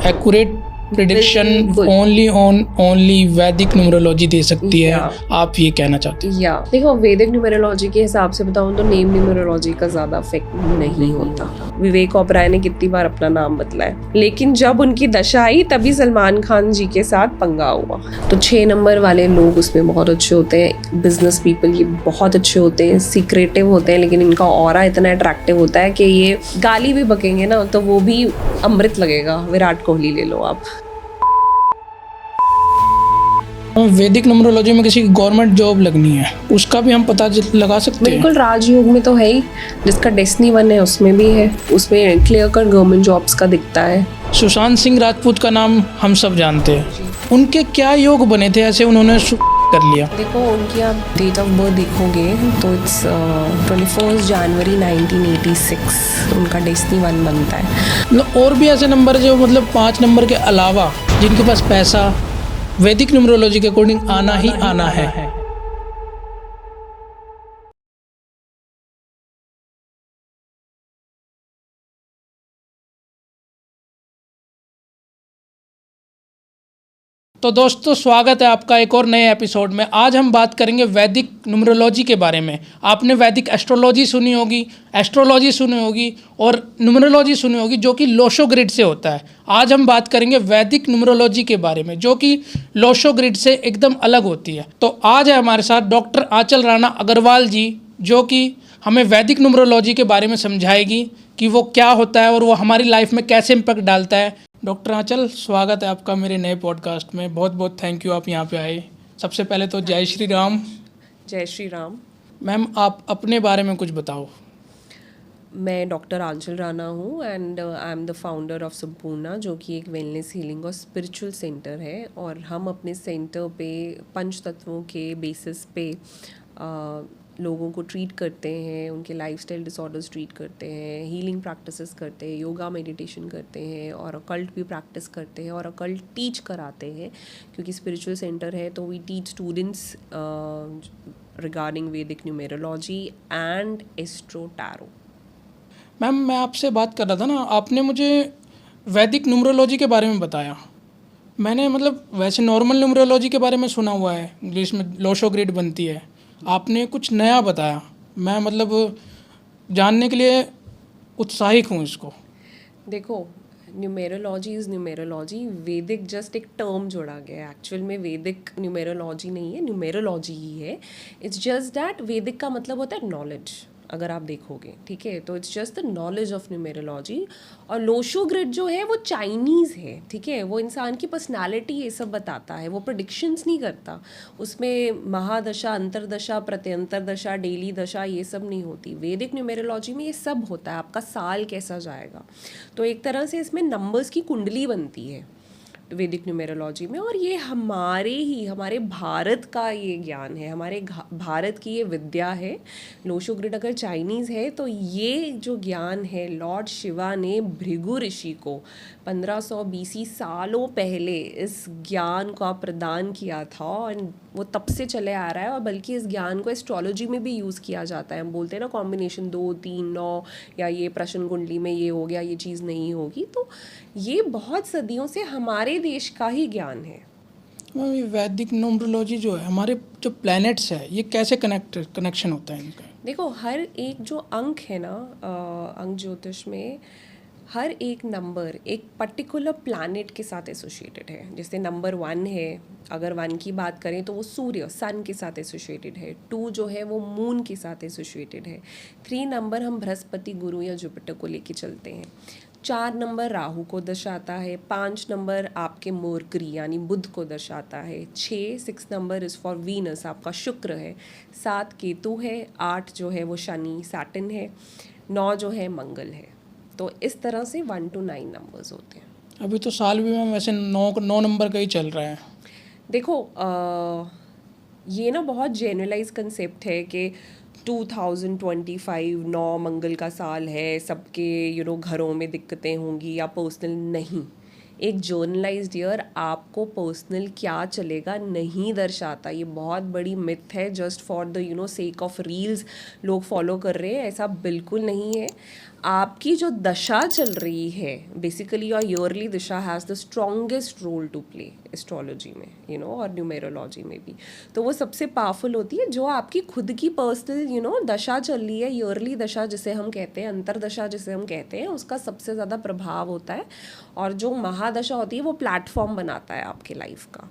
Accurate prediction बिल्कुल। Only वैदिक numerology दे सकती है, आप ये कहना चाहते हैं? या देखो, वैदिक न्यूमरोलॉजी के हिसाब से बताऊं तो नेम न्यूमरोलॉजी का ज़्यादा इफेक्ट नहीं होता। विवेक ओबराय ने कितनी बार अपना नाम बदला है, लेकिन जब उनकी दशा आई तभी सलमान खान जी के साथ पंगा हुआ। तो 6 नंबर वाले लोग उसमें बहुत अच्छे होते हैं, बिजनेस पीपल ये बहुत अच्छे होते हैं, सीक्रेटिव होते हैं, लेकिन इनका ऑरा इतना अट्रैक्टिव होता है कि ये गाली भी बकेंगे ना तो वो भी अमृत लगेगा। विराट कोहली ले लो आप। वैदिक न्यूमरोलॉजी में किसी की गवर्नमेंट जॉब लगनी है, उसका भी हम पता लगा सकते हैं? बिल्कुल, राजयोग में तो है ही, जिसका डेस्टिनी 1 है उसमें भी है, उसमें क्लियर कट गवर्नमेंट जॉब्स का दिखता है। सुशांत सिंह राजपूत का नाम हम सब जानते हैं, उनके क्या योग बने थे ऐसे उन्होंने कर लिया? देखो, उनकी आप डेट ऑफ बर्थ देखोगे तो इट्स 21 जनवरी 1986 उनका डेस्टिनी 1 बनता है। मतलब और भी ऐसे नंबर जो मतलब 5 नंबर के अलावा जिनके पास पैसा वैदिक न्यूमरोलॉजी के अकॉर्डिंग आना ही आना है। तो दोस्तों, स्वागत है आपका एक और नए एपिसोड में। आज हम बात करेंगे वैदिक न्यूमरोलॉजी के बारे में। आपने वैदिक एस्ट्रोलॉजी सुनी होगी, एस्ट्रोलॉजी सुनी होगी और न्यूमरोलॉजी सुनी होगी, जो कि लोशो ग्रिड से होता है। आज हम बात करेंगे वैदिक न्यूमरोलॉजी के बारे में, जो कि लोशो ग्रिड से एकदम अलग होती है। तो आज है हमारे साथ डॉक्टर आंचल राणा अग्रवाल जी, जो कि हमें वैदिक न्यूमरोलॉजी के बारे में समझाएगी कि वो क्या होता है और वो हमारी लाइफ में कैसे इम्पैक्ट डालता है। डॉक्टर आंचल, स्वागत है आपका मेरे नए पॉडकास्ट में। बहुत बहुत थैंक यू आप यहाँ पे आए। सबसे पहले तो जय श्री राम। जय श्री राम। मैम, आप अपने बारे में कुछ बताओ। मैं डॉक्टर आंचल राणा हूँ and I am the founder of Sampoorna, जो कि एक वेलनेस हीलिंग और स्पिरिचुअल सेंटर है। और हम अपने सेंटर पे पंच तत्वों के बेसिस पे लोगों को ट्रीट करते हैं, उनके लाइफस्टाइल डिसऑर्डर्स ट्रीट करते हैं, हीलिंग प्रैक्टिसेस करते हैं, योगा मेडिटेशन करते हैं और अकल्ट भी प्रैक्टिस करते हैं और अकल्ट टीच कराते हैं, क्योंकि स्पिरिचुअल सेंटर है। तो वी टीच स्टूडेंट्स रिगार्डिंग वैदिक numerology and astro tarot. Ma'am, मैं आपसे बात कर रहा था ना, आपने मुझे वैदिक न्यूमरोलॉजी के बारे में बताया। मैंने मतलब वैसे नॉर्मल न्यूमरोलॉजी के बारे में सुना हुआ है जिसमें लोशो ग्रिड बनती है, आपने कुछ नया बताया। मैं मतलब जानने के लिए उत्साहित हूँ इसको। देखो, न्यूमेरोलॉजी इज़ न्यूमेरोलॉजी, वैदिक जस्ट एक टर्म जोड़ा गया है। एक्चुअल में वैदिक न्यूमेरोलॉजी नहीं है, न्यूमेरोलॉजी ही है। इट्स जस्ट दैट वैदिक का मतलब होता है नॉलेज, अगर आप देखोगे, ठीक है। तो it's just the knowledge of numerology. और लोशो ग्रिड जो है वो चाइनीज़ है, ठीक है। वो इंसान की पर्सनालिटी ये सब बताता है, वो प्रेडिक्शंस नहीं करता। उसमें महादशा, अंतरदशा, प्रत्यंतर दशा, डेली दशा ये सब नहीं होती। वैदिक न्यूमेरोलॉजी में ये सब होता है, आपका साल कैसा जाएगा। तो एक तरह से इसमें नंबर्स की कुंडली बनती है वैदिक न्यूमेरोलॉजी में। और ये हमारे भारत का ये ज्ञान है, हमारे भारत की ये विद्या है। लोशो ग्रिड अगर चाइनीज़ है तो ये जो ज्ञान है, लॉर्ड शिवा ने भृगु ऋषि को 1500 BC सालों पहले इस ज्ञान का प्रदान किया था और वो तब से चले आ रहा है। और बल्कि इस ज्ञान को एस्ट्रोलॉजी में भी यूज़ किया जाता है। हम बोलते हैं ना कॉम्बिनेशन 2, 3, 9, या ये प्रश्न कुंडली में ये हो गया, ये चीज़ नहीं होगी। तो ये बहुत सदियों से हमारे देश का ही ज्ञान है। मैम, ये वैदिक न्यूमरोलॉजी जो है, हमारे जो प्लैनेट्स है, ये कैसे कनेक्शन होता है इनका? देखो, हर एक जो अंक है ना, अंक ज्योतिष में हर एक नंबर एक पर्टिकुलर प्लैनेट के साथ एसोसिएटेड है। जैसे नंबर 1 है, अगर 1 की बात करें तो वो सूर्य, सन के साथ एसोसिएटेड है। 2 जो है वो मून के साथ एसोसिएटेड है। 3 नंबर हम बृहस्पति, गुरु या जुपिटर को लेके चलते हैं। 4 नंबर राहु को दर्शाता है। 5 नंबर आपके मर्करी यानी बुध को दर्शाता है। 6 नंबर इज़ फॉर वीनस, आपका शुक्र है। 7 केतु है। 8 जो है वो शनि, सैटर्न है। 9 जो है मंगल है। तो इस तरह से 1 to 9 नंबर्स होते हैं। अभी तो साल भी मैम वैसे 9 नंबर का ही चल रहा है। देखो, ये ना बहुत जनरलाइज कंसेप्ट है कि 2025 9 मंगल का साल है, सबके घरों में दिक्कतें होंगी या पर्सनल नहीं। एक जर्नलाइज्ड ईयर आपको पर्सनल क्या चलेगा नहीं दर्शाता। ये बहुत बड़ी मिथ है, just for the sake of reels लोग फॉलो कर रहे हैं। ऐसा बिल्कुल नहीं है। आपकी जो दशा चल रही है, basically your yearly dasha has the strongest role to play astrology में, और न्यूमेरोलॉजी में भी। तो वो सबसे पावरफुल होती है जो आपकी खुद की पर्सनल दशा चल रही है, ईयरली दशा जिसे हम कहते हैं, अंतरदशा जिसे हम कहते हैं, उसका सबसे ज़्यादा प्रभाव होता है। और जो महादशा होती है वो प्लेटफॉर्म बनाता है आपके लाइफ का।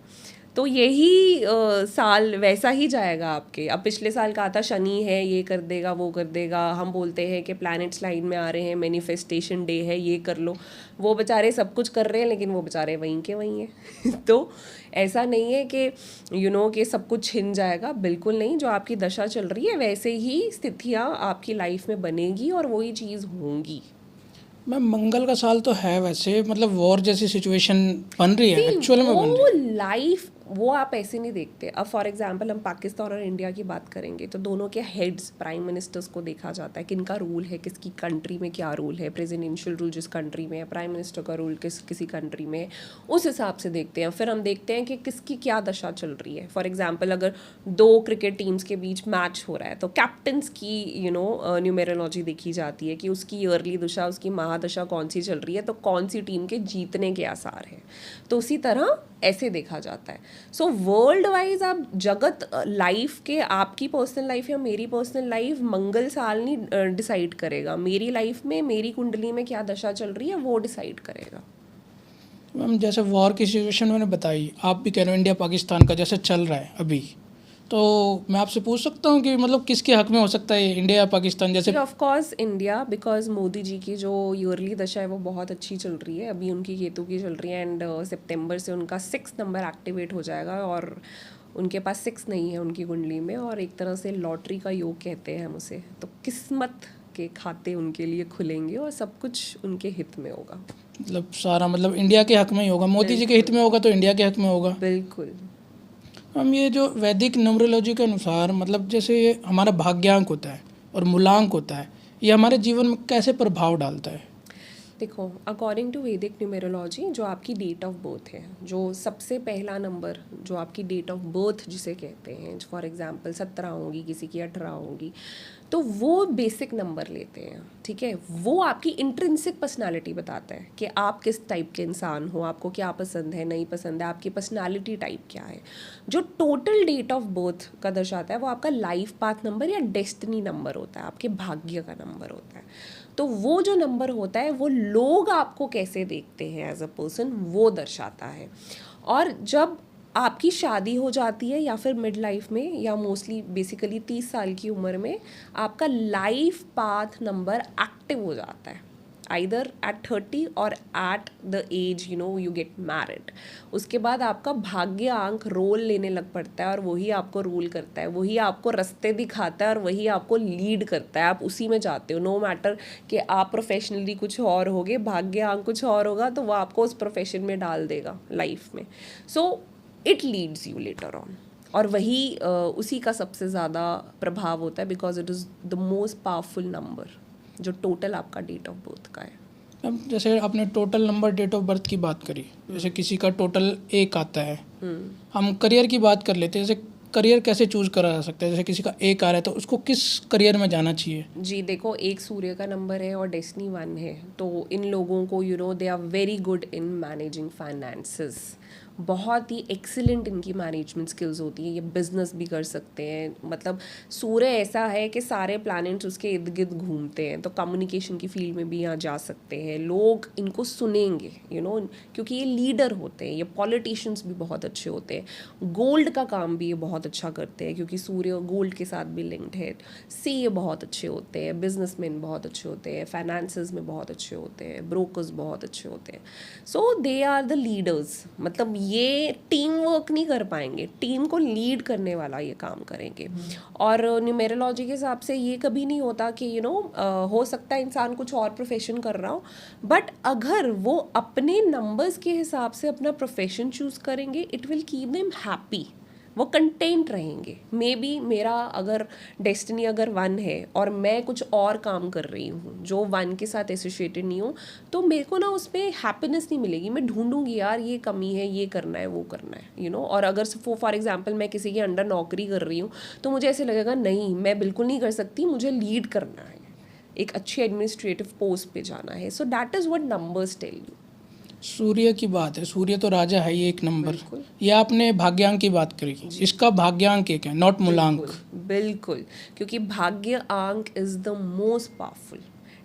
तो यही साल वैसा ही जाएगा आपके। अब पिछले साल कहा था शनि है, ये कर देगा वो कर देगा, हम बोलते हैं कि प्लैनेट्स लाइन में आ रहे हैं, मैनिफेस्टेशन डे है, ये कर लो। वो बेचारे सब कुछ कर रहे हैं लेकिन वो बेचारे वहीं के वहीं हैं। तो ऐसा नहीं है कि कि सब कुछ छिन जाएगा, बिल्कुल नहीं। जो आपकी दशा चल रही है वैसे ही स्थितियाँ आपकी लाइफ में बनेगी और वही चीज़ होंगी। मैम मंगल का साल तो है वैसे, मतलब वॉर जैसी सिचुएशन बन रही है, एक्चुअल में बन रही वो है। लाइफ वो आप ऐसे नहीं देखते। अब फॉर एग्जांपल हम पाकिस्तान और इंडिया की बात करेंगे तो दोनों के हेड्स, प्राइम मिनिस्टर्स को देखा जाता है, किनका रूल है, किसकी कंट्री में क्या रूल है, प्रेसिडेंशियल रूल जिस कंट्री में है, प्राइम मिनिस्टर का रूल किसी कंट्री में है, उस हिसाब से देखते हैं। फिर हम देखते हैं कि किसकी क्या दशा चल रही है। फॉर एग्जाम्पल अगर 2 क्रिकेट टीम्स के बीच मैच हो रहा है तो कैप्टन्स की न्यूमेरोलॉजी देखी जाती है कि उसकी ईयरली दशा, उसकी महादशा कौन सी चल रही है, तो कौन सी टीम के जीतने के आसार हैं। तो उसी तरह ऐसे देखा जाता है। सो वर्ल्ड वाइज आप जगत लाइफ के, आपकी पर्सनल लाइफ या मेरी पर्सनल लाइफ मंगल साल नहीं डिसाइड करेगा। मेरी लाइफ में, मेरी कुंडली में क्या दशा चल रही है वो डिसाइड करेगा। मैम जैसे वॉर की सिचुएशन मैंने बताई, आप भी कह रहे हो इंडिया पाकिस्तान का जैसे चल रहा है अभी, तो मैं आपसे पूछ सकता हूँ कि मतलब किसके हक में हो सकता है, इंडिया या पाकिस्तान? जैसे of course India, because Modi ji की जो ईयरली दशा है वो बहुत अच्छी चल रही है। अभी उनकी केतु की चल रही है एंड सितंबर से उनका 6 नंबर एक्टिवेट हो जाएगा और उनके पास 6 नहीं है उनकी कुंडली में, और एक तरह से लॉटरी का योग कहते हैं हम उसे। तो किस्मत के खाते उनके लिए खुलेंगे और सब कुछ उनके हित में होगा। मतलब सारा मतलब इंडिया के हक में ही होगा, मोदी जी के हित में होगा तो इंडिया के हक में होगा। बिल्कुल। हम ये जो वैदिक न्यूमरोलॉजी के अनुसार, मतलब जैसे ये हमारा भाग्यांक होता है और मूलांक होता है, ये हमारे जीवन में कैसे प्रभाव डालता है? देखो, अकॉर्डिंग टू वैदिक न्यूमेरोलॉजी जो आपकी डेट ऑफ बर्थ है, जो सबसे पहला नंबर जो आपकी डेट ऑफ बर्थ जिसे कहते हैं, फॉर एग्जांपल 17 होगी, किसी की 18 होगी, तो वो बेसिक नंबर लेते हैं। ठीक है, वो आपकी इंट्रिंसिक पर्सनालिटी बताता है कि आप किस टाइप के इंसान हो, आपको क्या पसंद है, नहीं पसंद है, आपकी पर्सनालिटी टाइप क्या है। जो टोटल डेट ऑफ बर्थ का दर्शाता है वो आपका लाइफ पाथ नंबर या डेस्टिनी नंबर होता है, आपके भाग्य का नंबर होता है। तो वो जो नंबर होता है वो लोग आपको कैसे देखते हैं एज अ पर्सन वो दर्शाता है। और जब आपकी शादी हो जाती है या फिर मिड लाइफ में या मोस्टली बेसिकली 30 साल की उम्र में आपका लाइफ पाथ नंबर एक्टिव हो जाता है, आइदर एट 30 और at the age you get married. उसके बाद आपका भाग्य आंक रोल लेने लग पड़ता है और वही आपको रूल करता है, वही आपको रास्ते दिखाता है और वही आपको लीड करता है। आप उसी में जाते हो, नो मैटर कि आप प्रोफेशनली कुछ और होगे, भाग्य आंक कुछ और होगा तो वो आपको उस प्रोफेशन में डाल देगा लाइफ में। So it leads you later on. और वही उसी का सबसे ज़्यादा प्रभाव होता है because it is the most powerful number जो टोटल आपका डेट ऑफ बर्थ का है। अब जैसे आपने total number date of birth की बात करी, जैसे किसी का टोटल 1 आता है, हम करियर की बात कर लेते हैं। जैसे करियर कैसे चूज करा जा सकता है? जैसे किसी का 1 आ रहा है तो उसको किस करियर में जाना चाहिए? जी देखो, एक सूर्य का नंबर है और डेस्टिनी 1 है, तो इन लोगों को they are very good in managing finances. बहुत ही एक्सीलेंट इनकी मैनेजमेंट स्किल्स होती हैं। ये बिजनेस भी कर सकते हैं। मतलब सूर्य ऐसा है कि सारे प्लैनेट्स उसके इर्द गिर्द घूमते हैं, तो कम्युनिकेशन की फील्ड में भी यहाँ जा सकते हैं। लोग इनको सुनेंगे क्योंकि ये लीडर होते हैं। ये पॉलिटिशियंस भी बहुत अच्छे होते हैं। गोल्ड का काम भी ये बहुत अच्छा करते हैं क्योंकि सूर्य गोल्ड के साथ भी लिंक्ड है। सीए बहुत अच्छे होते हैं, बिजनेसमैन बहुत अच्छे होते हैं, फाइनेंसेस में बहुत अच्छे होते हैं, ब्रोकर्स बहुत अच्छे होते हैं। So they are the leaders. मतलब ये टीम वर्क नहीं कर पाएंगे, टीम को लीड करने वाला ये काम करेंगे। और न्यूमेरोलॉजी के हिसाब से ये कभी नहीं होता कि हो सकता है इंसान कुछ और प्रोफेशन कर रहा हो, बट अगर वो अपने नंबर्स के हिसाब से अपना प्रोफेशन चूज करेंगे it will keep them happy. वो कंटेंट रहेंगे। मे बी मेरा अगर डेस्टिनी अगर 1 है और मैं कुछ और काम कर रही हूँ जो 1 के साथ एसोसिएटेड नहीं हूँ, तो मेरे को ना उसमें हैप्पीनेस नहीं मिलेगी। मैं ढूंढूंगी यार ये कमी है, ये करना है, वो करना है और अगर फॉर एग्जाम्पल मैं किसी के अंडर नौकरी कर रही हूँ तो मुझे ऐसे लगेगा नहीं मैं बिल्कुल नहीं कर सकती, मुझे लीड करना है। एक अच्छी एडमिनिस्ट्रेटिव पोस्ट पे जाना है. So that is what numbers tell you. सूर्य की बात है, सूर्य तो राजा है ही एक नंबर. बिल्कुल. ये आपने भाग्यांक की बात करी, इसका भाग्यांक एक है, नॉट मूलांक. बिल्कुल, क्योंकि भाग्य अंक is the most powerful.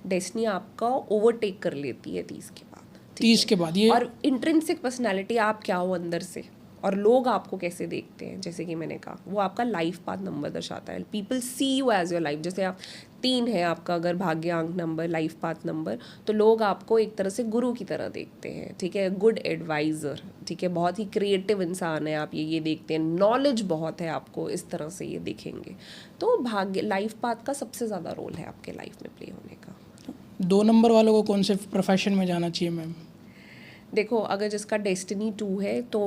Destiny आपका ओवरटेक कर लेती है 30 के बाद. ठीक 30 है? के बाद ये और इंट्रिंसिक पर्सनालिटी आप क्या हो अंदर से, और लोग आपको कैसे देखते हैं, जैसे कि मैंने कहा, वो आपका लाइफ पाथ नंबर दर्शाता है. People see you as your life. जैसे आप 3 है आपका अगर भाग्यांक नंबर, लाइफ पाथ नंबर, तो लोग आपको एक तरह से गुरु की तरह देखते हैं. ठीक है, गुड एडवाइज़र. ठीक है, बहुत ही क्रिएटिव इंसान है आप, ये देखते हैं. नॉलेज बहुत है आपको, इस तरह से ये दिखेंगे. तो भाग्य लाइफ पाथ का सबसे ज़्यादा रोल है आपके लाइफ में प्ले होने का. 2 नंबर वालों को कौन से प्रोफेशन में जाना चाहिए मैम? देखो, अगर जिसका डेस्टिनी 2 है तो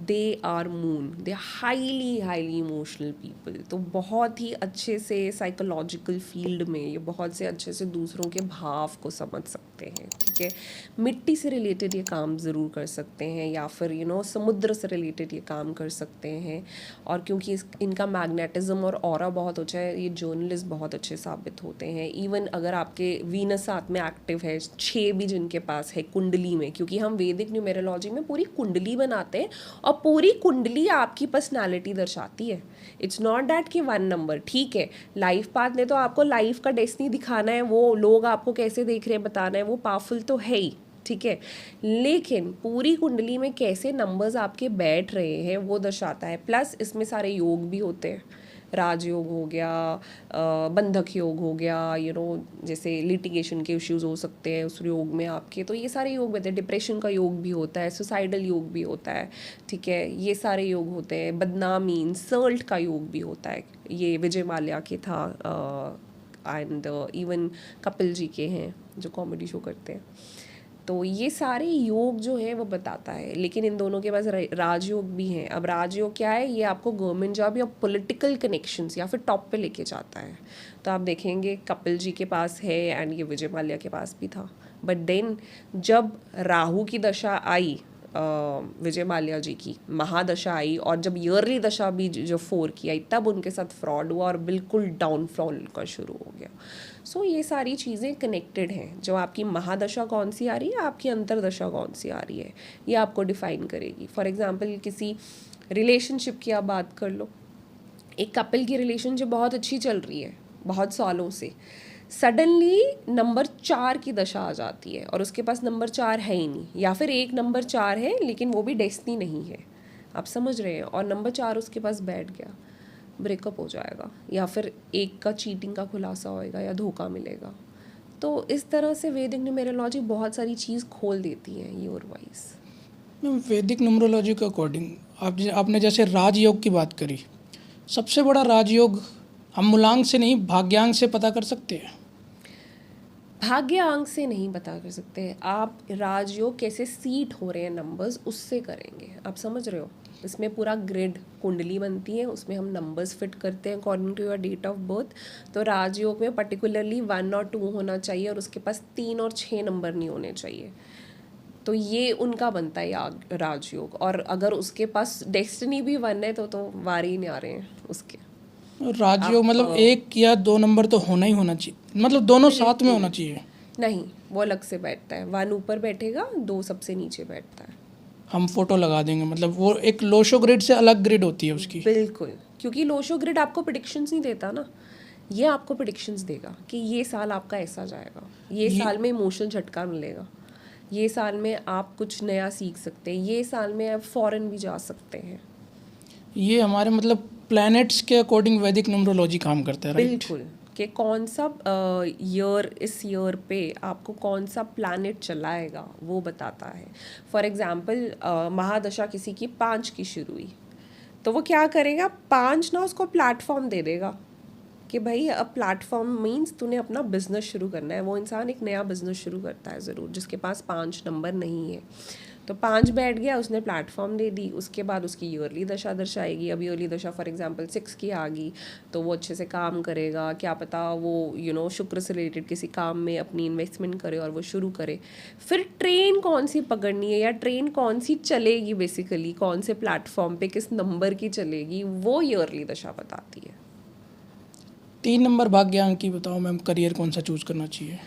they are moon, they highly highly emotional people. तो बहुत ही अच्छे से साइकोलॉजिकल फील्ड में ये बहुत से अच्छे से दूसरों के भाव को समझ सकते हैं. ठीक है, मिट्टी से रिलेटेड ये काम ज़रूर कर सकते हैं, या फिर समुद्र से रिलेटेड ये काम कर सकते हैं. और क्योंकि इनका मैग्नेटिज्म और ऑरा बहुत अच्छा है, ये जर्नलिस्ट बहुत अच्छे साबित होते हैं. इवन अगर आपके वीनस साथ में एक्टिव है, 6 भी जिनके पास है कुंडली में, क्योंकि हम वैदिक न्यूमेरोलॉजी में पूरी कुंडली बनाते हैं और पूरी कुंडली आपकी पर्सनालिटी दर्शाती है. इट्स नॉट दैट कि 1 नंबर. ठीक है, लाइफ पाथ ने तो आपको लाइफ का डेस्टिनी दिखाना है, वो लोग आपको कैसे देख रहे हैं बताना है, वो पावरफुल तो है ही. ठीक है, लेकिन पूरी कुंडली में कैसे नंबर्स आपके बैठ रहे हैं वो दर्शाता है. प्लस इसमें सारे योग भी होते हैं. राजयोग हो गया, बंधक योग हो गया, जैसे लिटिगेशन के इश्यूज हो सकते हैं उस योग में आपके, तो ये सारे योग होते हैं. डिप्रेशन का योग भी होता है, सुसाइडल योग भी होता है. ठीक है, ये सारे योग होते हैं. बदनामी, इंसल्ट का योग भी होता है. ये विजय माल्या के था, एंड इवन कपिल जी के हैं जो कॉमेडी शो करते हैं. तो ये सारे योग जो है वो बताता है. लेकिन इन दोनों के पास राजयोग भी हैं. अब राजयोग क्या है, ये आपको गवर्नमेंट जॉब या पॉलिटिकल कनेक्शंस या फिर टॉप पे लेके जाता है. तो आप देखेंगे कपिल जी के पास है, एंड ये विजय माल्या के पास भी था. बट देन जब राहु की दशा आई, विजय माल्या जी की महादशा आई, और जब ईयरली दशा भी जो 4 की आई, तब उनके साथ फ्रॉड हुआ और बिल्कुल डाउनफॉल का शुरू हो गया. सो ये सारी चीज़ें कनेक्टेड हैं. जो आपकी महादशा कौन सी आ रही है, आपकी अंतरदशा कौन सी आ रही है, ये आपको डिफाइन करेगी. फॉर एग्जांपल किसी रिलेशनशिप की आप बात कर लो. एक कपल की रिलेशनशिप बहुत अच्छी चल रही है बहुत सालों से, सडनली नंबर 4 की दशा आ जाती है और उसके पास नंबर 4 है ही नहीं, या फिर एक नंबर 4 है लेकिन वो भी डेस्टिनी नहीं है. आप समझ रहे हैं, और नंबर 4 उसके पास बैठ गया, ब्रेकअप हो जाएगा, या फिर एक का चीटिंग का खुलासा होएगा या धोखा मिलेगा. तो इस तरह से वैदिक न्यूमेरोलॉजी बहुत सारी चीज़ खोल देती है year wise. Ma'am Vedic numerology के अकॉर्डिंग आपने जैसे राजयोग की बात करी, सबसे बड़ा राजयोग हम मूलांक से नहीं भाग्यांक से पता कर सकते हैं? भाग्य अंक से नहीं पता कर सकते. आप राजयोग कैसे सीट हो रहे हैं नंबर्स, उससे करेंगे. आप समझ रहे हो, इसमें पूरा ग्रिड कुंडली बनती है, उसमें हम नंबर्स फिट करते हैं according to your date of birth. तो राजयोग में पर्टिकुलरली 1 और 2 होना चाहिए, और उसके पास 3 और 6 नंबर नहीं होने चाहिए. तो ये उनका बनता है राजयोग. और अगर उसके पास डेस्टिनी भी 1 है तो वारी ही नहीं आ रहे हैं उसके. राजयोग मतलब 1 या 2 नंबर तो होना ही होना चाहिए, मतलब दोनों साथ में होना चाहिए? नहीं, वो अलग से बैठता है. 1 ऊपर बैठेगा, 2 सबसे नीचे बैठता है. हम फोटो लगा देंगे, मतलब वो एक लोशो ग्रिड से अलग ग्रिड होती है उसकी? बिल्कुल, क्योंकि लोशो ग्रिड आपको प्रेडिक्शंस नहीं देता ना, ये आपको प्रेडिक्शंस देगा कि ये साल आपका ऐसा जाएगा, ये साल में इमोशनल झटका मिलेगा, ये साल में आप कुछ नया सीख सकते हैं, ये साल में आप फॉरेन भी जा सकते हैं. ये हमारे मतलब प्लैनेट्स के अकॉर्डिंग वैदिक न्यूमरोलॉजी काम करता है, राइट? बिल्कुल, कि कौन सा इस ईयर पे आपको कौन सा प्लैनेट चलाएगा वो बताता है. फॉर एग्जांपल महादशा किसी की 5 की शुरू हुई, तो वो क्या करेगा, 5 ना उसको प्लेटफॉर्म दे देगा कि भाई अब प्लेटफॉर्म मीन्स तूने अपना बिजनेस शुरू करना है. वो इंसान एक नया बिजनेस शुरू करता है ज़रूर, जिसके पास 5 नंबर नहीं है. तो 5 बैठ गया, उसने प्लेटफॉर्म दे दी. उसके बाद उसकी ईयरली दशा दर्शाएगी. अब ईयरली दशा फॉर एग्जांपल 6 की आ गई, तो वो अच्छे से काम करेगा. क्या पता वो शुक्र से रिलेटेड किसी काम में अपनी इन्वेस्टमेंट करे और वो शुरू करे. फिर ट्रेन कौन सी पकड़नी है या ट्रेन कौन सी चलेगी, बेसिकली कौन से प्लेटफॉर्म पे किस नंबर की चलेगी, वो ईयरली दशा बताती है. 3 नंबर भाग्यांक की बताओ मैम, करियर कौन सा चूज करना चाहिए?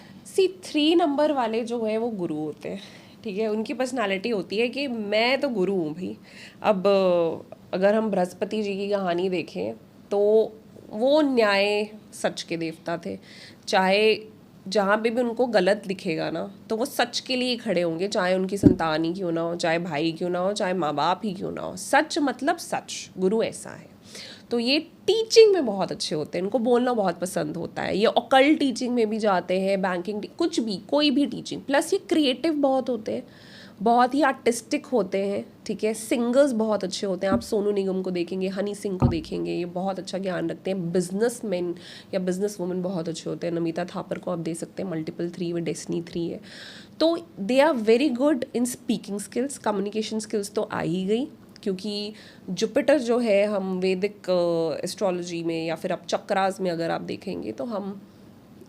3 नंबर वाले जो है वो गुरु होते हैं, ठीक है। उनकी पर्सनालिटी होती है कि मैं तो गुरु हूँ भाई। अब अगर हम बृहस्पति जी की कहानी देखें तो वो न्याय सच के देवता थे। चाहे जहाँ पे भी उनको गलत दिखेगा ना तो वो सच के लिए ही खड़े होंगे, चाहे उनकी संतान ही क्यों ना हो, चाहे भाई क्यों ना हो, चाहे माँ बाप ही क्यों ना हो। सच मतलब सच, गुरु ऐसा है। तो ये टीचिंग में बहुत अच्छे होते हैं, इनको बोलना बहुत पसंद होता है। ये ऑकल्ट टीचिंग में भी जाते हैं, बैंकिंग, कुछ भी, कोई भी टीचिंग। प्लस ये क्रिएटिव बहुत होते हैं, बहुत ही आर्टिस्टिक होते हैं, ठीक है। सिंगर्स बहुत अच्छे होते हैं, आप सोनू निगम को देखेंगे, हनी सिंह को देखेंगे, ये बहुत अच्छा ज्ञान रखते हैं। बिजनेसमैन या बिजनेस वुमन बहुत अच्छे होते हैं, नमिता थापर को आप देख सकते हैं, मल्टीपल 3 में डेस्टिनी 3 है। तो they are very good in speaking skills, communication skills तो आ ही गई, क्योंकि जुपिटर जो है, हम वैदिक एस्ट्रोलॉजी में या फिर आप चक्रास में अगर आप देखेंगे तो हम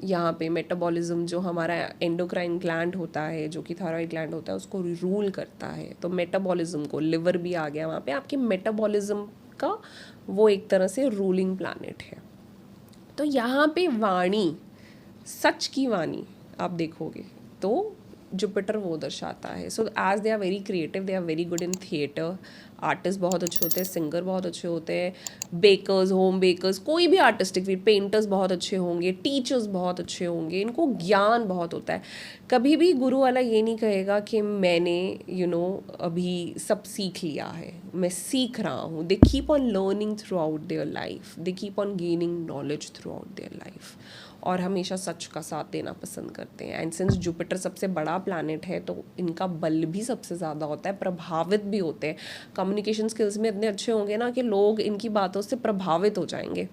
यहाँ पे मेटाबॉलिज्म, जो हमारा एंडोक्राइन ग्लैंड होता है, जो कि थायराइड ग्लैंड होता है, उसको रूल करता है। तो मेटाबॉलिज्म को, लिवर भी आ गया वहाँ पे, आपके मेटाबॉलिज्म का वो एक तरह से रूलिंग प्लैनेट है। तो यहाँ पे वाणी, सच की वाणी आप देखोगे तो जुपिटर वो दर्शाता है। So as they are very creative, they are very good in theatre, artist बहुत अच्छे होते हैं, सिंगर बहुत अच्छे होते हैं, बेकर्स, होम बेकर्स, कोई भी आर्टिस्टिक फील्ड, पेंटर्स बहुत अच्छे होंगे, टीचर्स बहुत अच्छे होंगे, इनको ज्ञान बहुत होता है। कभी भी गुरु वाला ये नहीं कहेगा कि मैंने अभी सब सीख लिया है, मैं सीख रहा हूँ। They keep on learning through out their life, they keep on gaining knowledge through out their life, और हमेशा सच का साथ देना पसंद करते हैं। एंड सिंस जुपिटर सबसे बड़ा प्लैनेट है तो इनका बल भी सबसे ज़्यादा होता है, प्रभावित भी होते हैं। कम्युनिकेशन स्किल्स में इतने अच्छे होंगे ना कि लोग इनकी बातों से प्रभावित हो जाएंगे,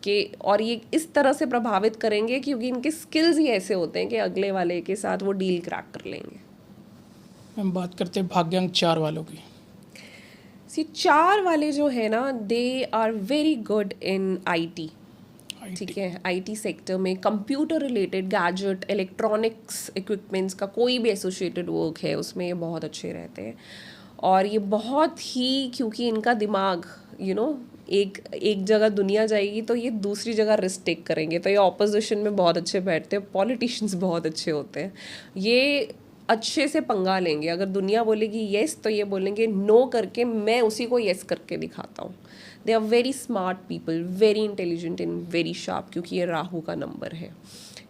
कि और ये इस तरह से प्रभावित करेंगे क्योंकि इनके स्किल्स ही ऐसे होते हैं कि अगले वाले के साथ वो डील क्रैक कर लेंगे। हम बात करते हैं भाग्यांक 4 वालों की। 4 वाले जो है ना, they are very good in IT, ठीक है। आईटी सेक्टर में computer related gadget, electronics equipments का कोई भी एसोसिएटेड वर्क है उसमें ये बहुत अच्छे रहते हैं। और ये बहुत ही, क्योंकि इनका दिमाग एक जगह दुनिया जाएगी तो ये दूसरी जगह रिस्क टेक करेंगे, तो ये ऑपोजिशन में बहुत अच्छे बैठते हैं। पॉलिटिशियंस बहुत अच्छे होते हैं, ये अच्छे से पंगा लेंगे। अगर दुनिया बोलेगी येस तो ये बोलेंगे नो करके मैं उसी को येस करके दिखाता हूँ। They are very smart people, very intelligent and very sharp, क्योंकि ये राहु का नंबर है।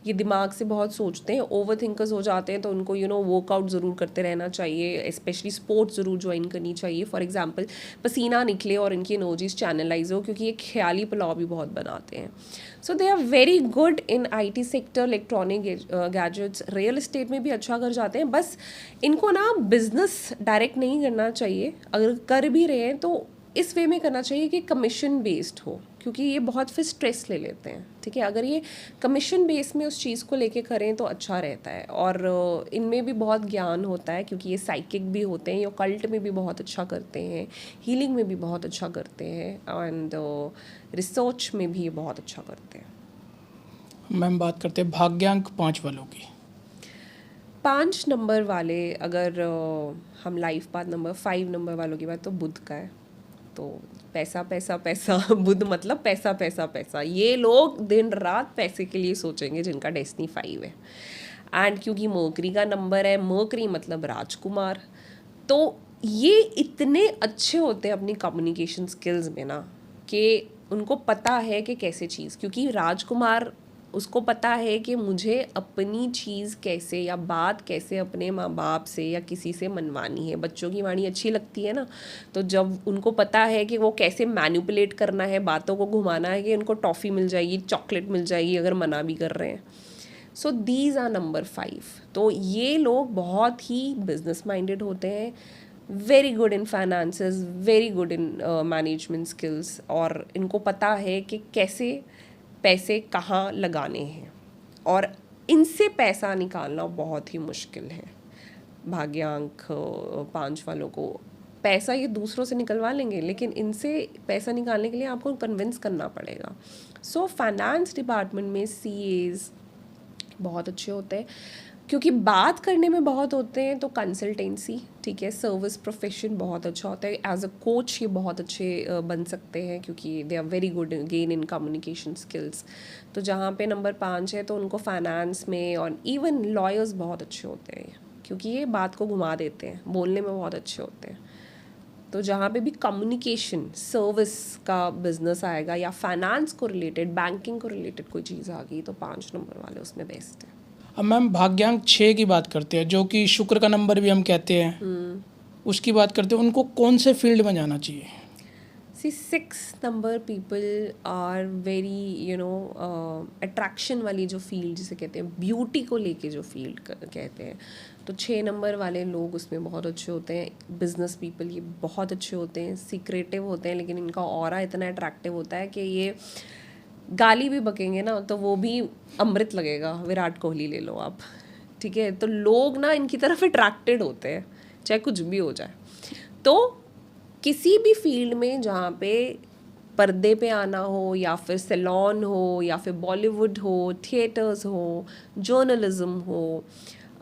ये दिमाग से बहुत सोचते हैं, ओवर थिंकर्स हो जाते हैं, तो उनको वर्कआउट ज़रूर करते रहना चाहिए, स्पेशली स्पोर्ट्स ज़रूर ज्वाइन करनी चाहिए। फॉर एग्जांपल पसीना निकले और इनकी एनर्जीज चैनलाइज हो, क्योंकि ये ख्याली पुलाव भी बहुत बनाते हैं। So they are very good in IT sector, electronic gadgets, real estate में भी अच्छा कर जाते हैं। बस इनको ना बिजनेस डायरेक्ट नहीं करना चाहिए, अगर कर भी रहे हैं तो इस वे में करना चाहिए कि कमीशन बेस्ड हो, क्योंकि ये बहुत फिर स्ट्रेस ले लेते हैं, ठीक है। अगर ये कमीशन बेस में उस चीज़ को लेके करें तो अच्छा रहता है। और इनमें भी बहुत ज्ञान होता है, क्योंकि ये साइकिक भी होते हैं, ये कल्ट में भी बहुत अच्छा करते हैं, हीलिंग में भी बहुत अच्छा करते हैं, एंड रिसर्च में भी ये बहुत अच्छा करते हैं। मैम बात करते हैं भाग्यांक 5 वालों की। 5 नंबर वाले, अगर हम लाइफ पाथ नंबर 5 नंबर वालों की बात, तो बुध का है। तो पैसा पैसा पैसा, बुध मतलब पैसा पैसा पैसा, ये लोग दिन रात पैसे के लिए सोचेंगे जिनका डेस्टिनी 5 है। एंड क्योंकि मर्करी का नंबर है, मर्करी मतलब राजकुमार, तो ये इतने अच्छे होते हैं अपनी कम्युनिकेशन स्किल्स में ना, कि उनको पता है कि कैसे चीज़, क्योंकि राजकुमार उसको पता है कि मुझे अपनी चीज़ कैसे या बात कैसे अपने माँ बाप से या किसी से मनवानी है। बच्चों की वाणी अच्छी लगती है ना, तो जब उनको पता है कि वो कैसे मैनिपुलेट करना है, बातों को घुमाना है कि उनको टॉफ़ी मिल जाएगी, चॉकलेट मिल जाएगी अगर मना भी कर रहे हैं। So these are number 5। तो ये लोग बहुत ही बिजनेस माइंडेड होते हैं, very good in finances, very good in management skills, और इनको पता है कि कैसे पैसे कहाँ लगाने हैं, और इनसे पैसा निकालना बहुत ही मुश्किल है। भाग्यांक 5 वालों को पैसा ये दूसरों से निकलवा लेंगे, लेकिन इनसे पैसा निकालने के लिए आपको कन्विंस करना पड़ेगा। सो फाइनेंस डिपार्टमेंट में CAs बहुत अच्छे होते हैं, क्योंकि बात करने में बहुत होते हैं तो कंसल्टेंसी, ठीक है, सर्विस प्रोफेशन बहुत अच्छा होता है। एज अ कोच ये बहुत अच्छे बन सकते हैं क्योंकि they are very good gain in communication skills. तो जहाँ पे नंबर 5 है तो उनको फाइनेंस में और इवन लॉयर्स बहुत अच्छे होते हैं क्योंकि ये बात को घुमा देते हैं, बोलने में बहुत अच्छे होते हैं। तो जहाँ पे भी कम्युनिकेशन सर्विस का बिजनेस आएगा या फाइनेंस को रिलेटेड, बैंकिंग को रिलेटेड कोई चीज़ आ गई तो 5 नंबर वाले उसमें बेस्ट है। अब मैम भाग्यांक 6 की बात करते हैं, जो कि शुक्र का नंबर भी हम कहते हैं, उसकी बात करते हैं, उनको कौन से फील्ड में जाना चाहिए? See 6 number people are very attraction वाली जो फील्ड जिसे कहते हैं, ब्यूटी को लेके जो फील्ड कहते हैं, तो 6 नंबर वाले लोग उसमें बहुत अच्छे होते हैं। बिजनेस पीपल ये बहुत अच्छे होते हैं, सीक्रेटिव होते हैं, लेकिन इनका ऑरा इतना अट्रैक्टिव होता है कि ये गाली भी बकेंगे ना तो वो भी अमृत लगेगा। विराट कोहली ले लो आप, ठीक है, तो लोग ना इनकी तरफ अट्रैक्टेड होते हैं चाहे कुछ भी हो जाए। तो किसी भी फील्ड में जहाँ पे पर्दे पे आना हो या फिर सैलून हो या फिर बॉलीवुड हो, थिएटर्स हो, जर्नलिज्म हो,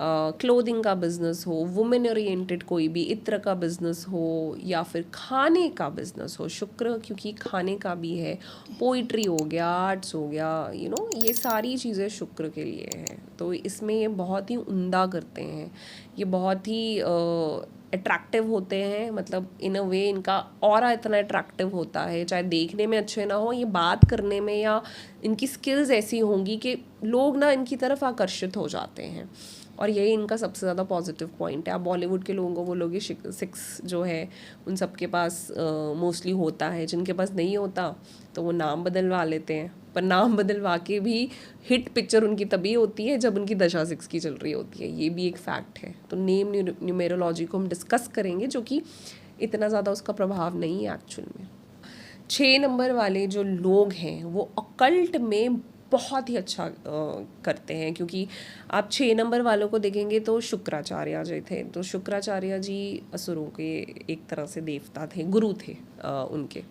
क्लोथिंग का बिजनेस हो, वुमेन ओरिएंटेड कोई भी इत्र का बिजनेस हो या फिर खाने का बिजनेस हो, शुक्र क्योंकि खाने का भी है, पोइट्री हो गया, आर्ट्स हो गया, ये सारी चीज़ें शुक्र के लिए हैं। तो इसमें ये बहुत ही उम्दा करते हैं, ये बहुत ही अट्रैक्टिव होते हैं, मतलब इन अ वे इनका ऑरा इतना अट्रैक्टिव होता है, चाहे देखने में अच्छे ना हो, ये बात करने में या इनकी स्किल्स ऐसी होंगी कि लोग ना इनकी तरफ आकर्षित हो जाते हैं। और यही इनका सबसे ज़्यादा पॉजिटिव पॉइंट है। आप बॉलीवुड के लोगों को बोलोगे 6 जो है उन सब के पास मोस्टली होता है, जिनके पास नहीं होता तो वो नाम बदलवा लेते हैं, पर नाम बदलवा के भी हिट पिक्चर उनकी तभी होती है जब उनकी दशा 6 की चल रही होती है, ये भी एक फैक्ट है। तो नेम न्यूमेरोलॉजी को हम डिस्कस करेंगे जो कि इतना ज़्यादा उसका प्रभाव नहीं है एक्चुअल में। 6 नंबर वाले जो लोग हैं वो अकल्ट में बहुत ही अच्छा करते हैं, क्योंकि आप 6 नंबर वालों को देखेंगे तो शुक्राचार्य जी थे, तो शुक्राचार्य जी असुरों के एक तरह से देवता थे, गुरु थे उनके।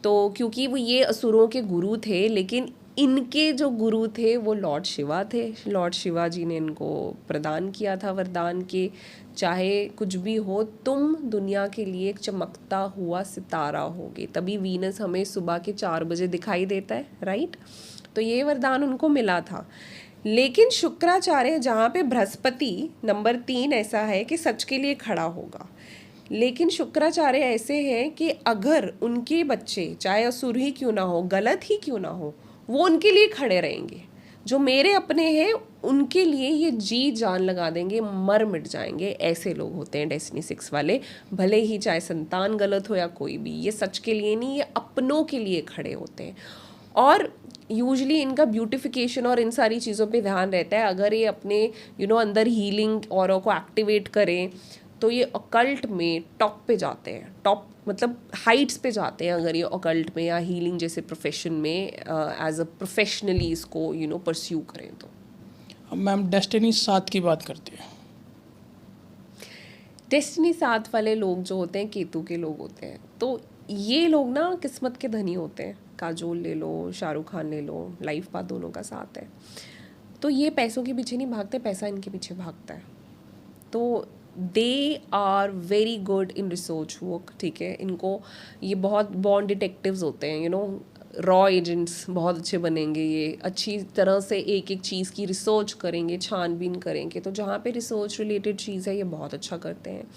तो क्योंकि वो ये असुरों के गुरु थे, लेकिन इनके जो गुरु थे वो लॉर्ड शिवा थे। लॉर्ड शिवा जी ने इनको प्रदान किया था वरदान के, चाहे कुछ भी हो तुम दुनिया के लिए एक चमकता हुआ सितारा होगे। तभी वीनस हमें सुबह के 4 बजे दिखाई देता है, राइट। तो ये वरदान उनको मिला था। लेकिन शुक्राचार्य, जहाँ पे बृहस्पति नंबर 3 ऐसा है कि सच के लिए खड़ा होगा, लेकिन शुक्राचार्य ऐसे हैं कि अगर उनके बच्चे चाहे असुर ही क्यों ना हो, गलत ही क्यों ना हो, वो उनके लिए खड़े रहेंगे। जो मेरे अपने हैं उनके लिए ये जी जान लगा देंगे, मर मिट जाएंगे। ऐसे लोग होते हैं डेस्टिनी 6 वाले, भले ही चाहे संतान गलत हो या कोई भी, ये सच के लिए नहीं, ये अपनों के लिए खड़े होते हैं। और यूजली इनका ब्यूटिफिकेशन और इन सारी चीज़ों पे ध्यान रहता है। अगर ये अपने अंदर हीलिंग ऑरा को एक्टिवेट करें तो ये अकल्ट में टॉप पे जाते हैं, टॉप मतलब हाइट्स पे जाते हैं अगर ये अकल्ट में या हीलिंग जैसे प्रोफेशन में एज अ प्रोफेशनली इसको परस्यू करें तो। अब मैम डेस्टिनी 7 की बात करते हैं। डेस्टिनी 7 वाले लोग जो होते हैं केतु के लोग होते हैं, तो ये लोग ना किस्मत के धनी होते हैं। काजोल ले लो, शाहरुख खान ले लो, लाइफ पाथ दोनों का साथ है। तो ये पैसों के पीछे नहीं भागते, पैसा इनके पीछे भागता है। तो they are very good in research work, ठीक है। इनको ये बहुत बॉन्ड डिटेक्टिव्स होते हैं, रॉ एजेंट्स बहुत अच्छे बनेंगे। ये अच्छी तरह से एक एक चीज़ की रिसर्च करेंगे, छानबीन करेंगे। तो जहाँ पे रिसर्च रिलेटेड चीज़ है ये बहुत अच्छा करते हैं।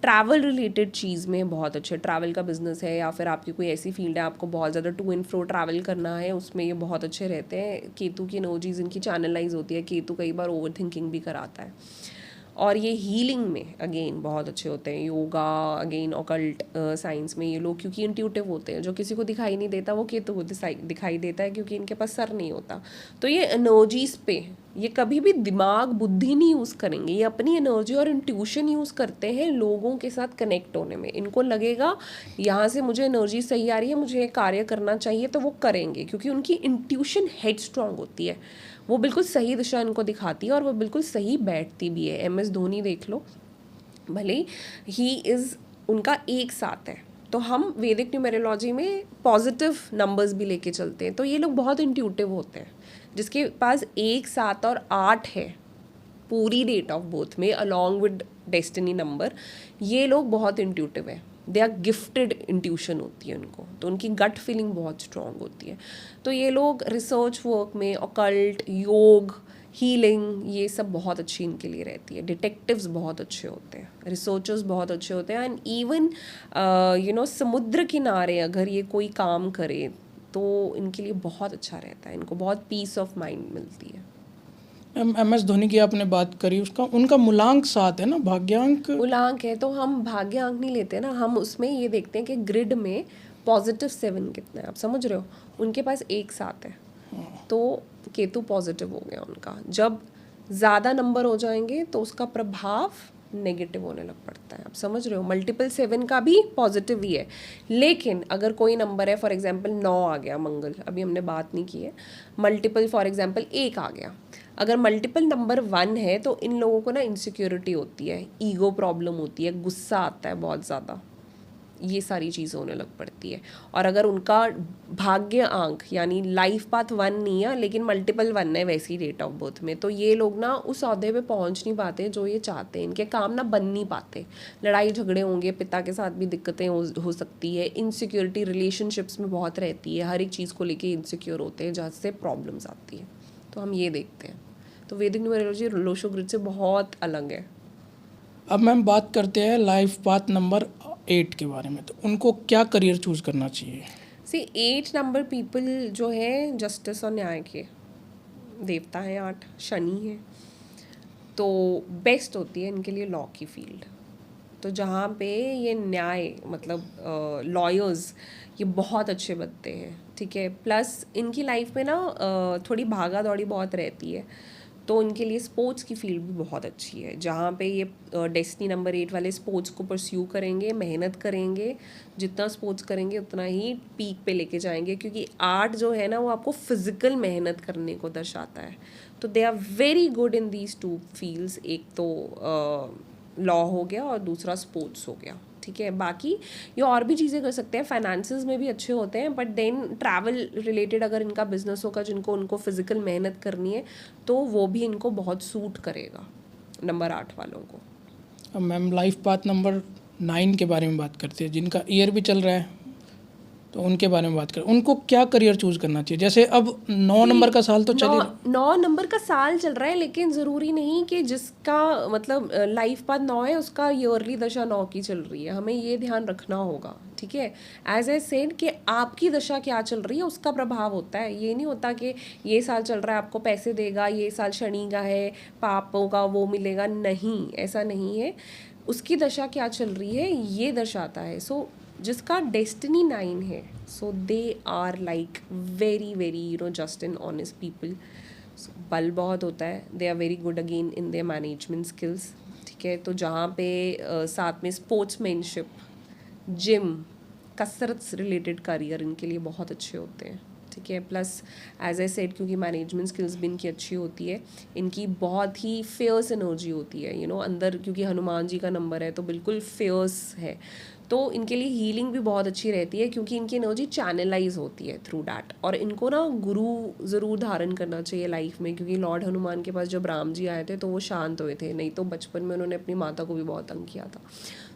ट्रैवल रिलेटेड चीज़ में बहुत अच्छे, ट्रैवल का बिजनेस है या फिर आपकी कोई ऐसी फील्ड है आपको बहुत ज़्यादा टू एंड फ्रो ट्रैवल करना है, उसमें ये बहुत अच्छे रहते हैं। केतु की एनर्जीज इनकी चैनलाइज होती है। केतु कई बार ओवर थिंकिंग भी कराता है। और ये हीलिंग में अगेन बहुत अच्छे होते हैं। योगा अगेन ऑकल्ट साइंस में ये लोग क्योंकि इंट्यूटिव होते हैं, जो किसी को दिखाई नहीं देता वो केतु को दिखाई देता है, क्योंकि इनके पास सर नहीं होता। तो ये एनर्जीज पे ये कभी भी दिमाग बुद्धि नहीं यूज़ करेंगे, ये अपनी एनर्जी और इंट्यूशन यूज़ करते हैं लोगों के साथ कनेक्ट होने में। इनको लगेगा यहाँ से मुझे एनर्जी सही आ रही है, मुझे कार्य करना चाहिए, तो वो करेंगे, क्योंकि उनकी इंट्यूशन हेड स्ट्रांग होती है। वो बिल्कुल सही दिशा इनको दिखाती है और वो बिल्कुल सही बैठती भी है। MS धोनी देख लो, भले ही इज़ उनका 1 7 है, तो हम वैदिक न्यूमेरोलॉजी में पॉजिटिव नंबर्स भी लेके चलते हैं। तो ये लोग बहुत इंट्यूटिव होते हैं। जिसके पास 1 7 और 8 है पूरी डेट ऑफ बर्थ में अलॉन्ग विद डेस्टिनी नंबर, ये लोग बहुत इंट्यूटिव है, दे आर गिफ्टेड, इंट्यूशन होती है उनको, तो उनकी गट फीलिंग बहुत स्ट्रॉन्ग होती है। तो ये लोग रिसर्च वर्क में ऑकल्ट, योग, हीलिंग, ये सब बहुत अच्छी इनके लिए रहती है। डिटेक्टिव्स बहुत अच्छे होते हैं, रिसर्चर्स बहुत अच्छे होते हैं, एंड इवन समुद्र किनारे अगर ये कोई काम करे तो इनके लिए बहुत अच्छा रहता है, इनको बहुत पीस ऑफ माइंड मिलती है। MS धोनी की आपने बात करी, उसका उनका मूलांक 7 है ना, भाग्यांक। मूलांक है तो हम भाग्यांक नहीं लेते ना, हम उसमें ये देखते हैं कि ग्रिड में +7 कितना है, आप समझ रहे हो। उनके पास 1 7 है, तो केतु पॉजिटिव हो गया उनका। जब ज़्यादा नंबर हो जाएंगे तो उसका प्रभाव नेगेटिव होने लग पड़ता है, आप समझ रहे हो। ×7 का भी पॉजिटिव ही है, लेकिन अगर कोई नंबर है, फॉर एग्जांपल 9 आ गया, मंगल, अभी हमने बात नहीं की है, मल्टीपल फॉर एग्जांपल 1 आ गया, अगर मल्टीपल नंबर 1 है तो इन लोगों को ना इनसिक्योरिटी होती है, ईगो प्रॉब्लम होती है, गुस्सा आता है बहुत ज़्यादा, ये सारी चीज़ होने लग पड़ती है। और अगर उनका भाग्य अंक यानी लाइफ पाथ 1 नहीं है लेकिन मल्टीपल 1 है वैसी डेट ऑफ बर्थ में, तो ये लोग ना उस ओहदे पे पहुंच नहीं पाते जो ये चाहते हैं, इनके काम ना बन नहीं पाते, लड़ाई झगड़े होंगे, पिता के साथ भी दिक्कतें हो सकती है, इनसिक्योरिटी रिलेशनशिप्स में बहुत रहती है, हर एक चीज़ को लेके इनसिक्योर होते हैं जहाँ से प्रॉब्लम्स आती है। तो हम ये देखते हैं, तो वैदिक न्यूमरोलॉजी लोशो ग्रिड से बहुत अलग है। अब मैम बात करते हैं लाइफ पाथ नंबर 8 के बारे में, तो उनको क्या करियर चूज करना चाहिए? 8 नंबर पीपल जो है जस्टिस और न्याय के देवता हैं, 8 शनि है, तो बेस्ट होती है इनके लिए लॉ की फील्ड। तो जहाँ पे ये न्याय मतलब लॉयर्स ये बहुत अच्छे बनते हैं, ठीक है। प्लस इनकी लाइफ में ना थोड़ी भागा दौड़ी बहुत रहती है, तो इनके लिए स्पोर्ट्स की फील्ड भी बहुत अच्छी है, जहाँ पे ये डेस्टिनी नंबर 8 वाले स्पोर्ट्स को परस्यू करेंगे, मेहनत करेंगे, जितना स्पोर्ट्स करेंगे उतना ही पीक पे लेके जाएंगे, क्योंकि 8 जो है ना वो आपको फिजिकल मेहनत करने को दर्शाता है। तो they are very good in these 2 fields, एक तो लॉ हो गया और दूसरा स्पोर्ट्स हो गया, ठीक है। बाकी ये और भी चीज़ें कर सकते हैं, फाइनेंसेस में भी अच्छे होते हैं, बट देन ट्रैवल रिलेटेड अगर इनका बिजनेस होगा जिनको उनको फिजिकल मेहनत करनी है तो वो भी इनको बहुत सूट करेगा नंबर 8 वालों को। अब मैम लाइफ पाथ नंबर 9 के बारे में बात करते हैं, जिनका ईयर भी चल रहा है, तो उनके बारे में बात करें, उनको क्या करियर चूज करना चाहिए? जैसे अब 9 नंबर का साल तो चल ही 9 नंबर का साल चल रहा है, लेकिन ज़रूरी नहीं कि जिसका मतलब लाइफ पाथ 9 है उसका ईयरली दशा 9 की चल रही है, हमें ये ध्यान रखना होगा, ठीक है। एज ए सेड कि आपकी दशा क्या चल रही है उसका प्रभाव होता है, ये नहीं होता कि ये साल चल रहा है आपको पैसे देगा, ये साल शनि का है पापों का वो मिलेगा, नहीं, ऐसा नहीं है। उसकी दशा क्या चल रही है ये दर्शाता है। सो जिसका डेस्टिनी 9 है, so they are like very very just and honest people, बल बहुत होता है, they are very good again in their management skills, ठीक है। तो जहाँ पे साथ में स्पोर्ट्समैनशिप, जिम, कसरत से रिलेटेड करियर इनके लिए बहुत अच्छे होते हैं, ठीक है। प्लस एज ए सेड क्योंकि मैनेजमेंट स्किल्स भी इनकी अच्छी होती है, इनकी बहुत ही फेयर्स एनर्जी होती है, अंदर, क्योंकि हनुमान जी का नंबर है तो बिल्कुल फेयर्स है, तो इनके लिए हीलिंग भी बहुत अच्छी रहती है क्योंकि इनकी एनर्जी चैनलाइज होती है थ्रू डैट। और इनको ना गुरु ज़रूर धारण करना चाहिए लाइफ में, क्योंकि लॉर्ड हनुमान के पास जब राम जी आए थे तो वो शांत हुए थे, नहीं तो बचपन में उन्होंने अपनी माता को भी बहुत तंग किया था।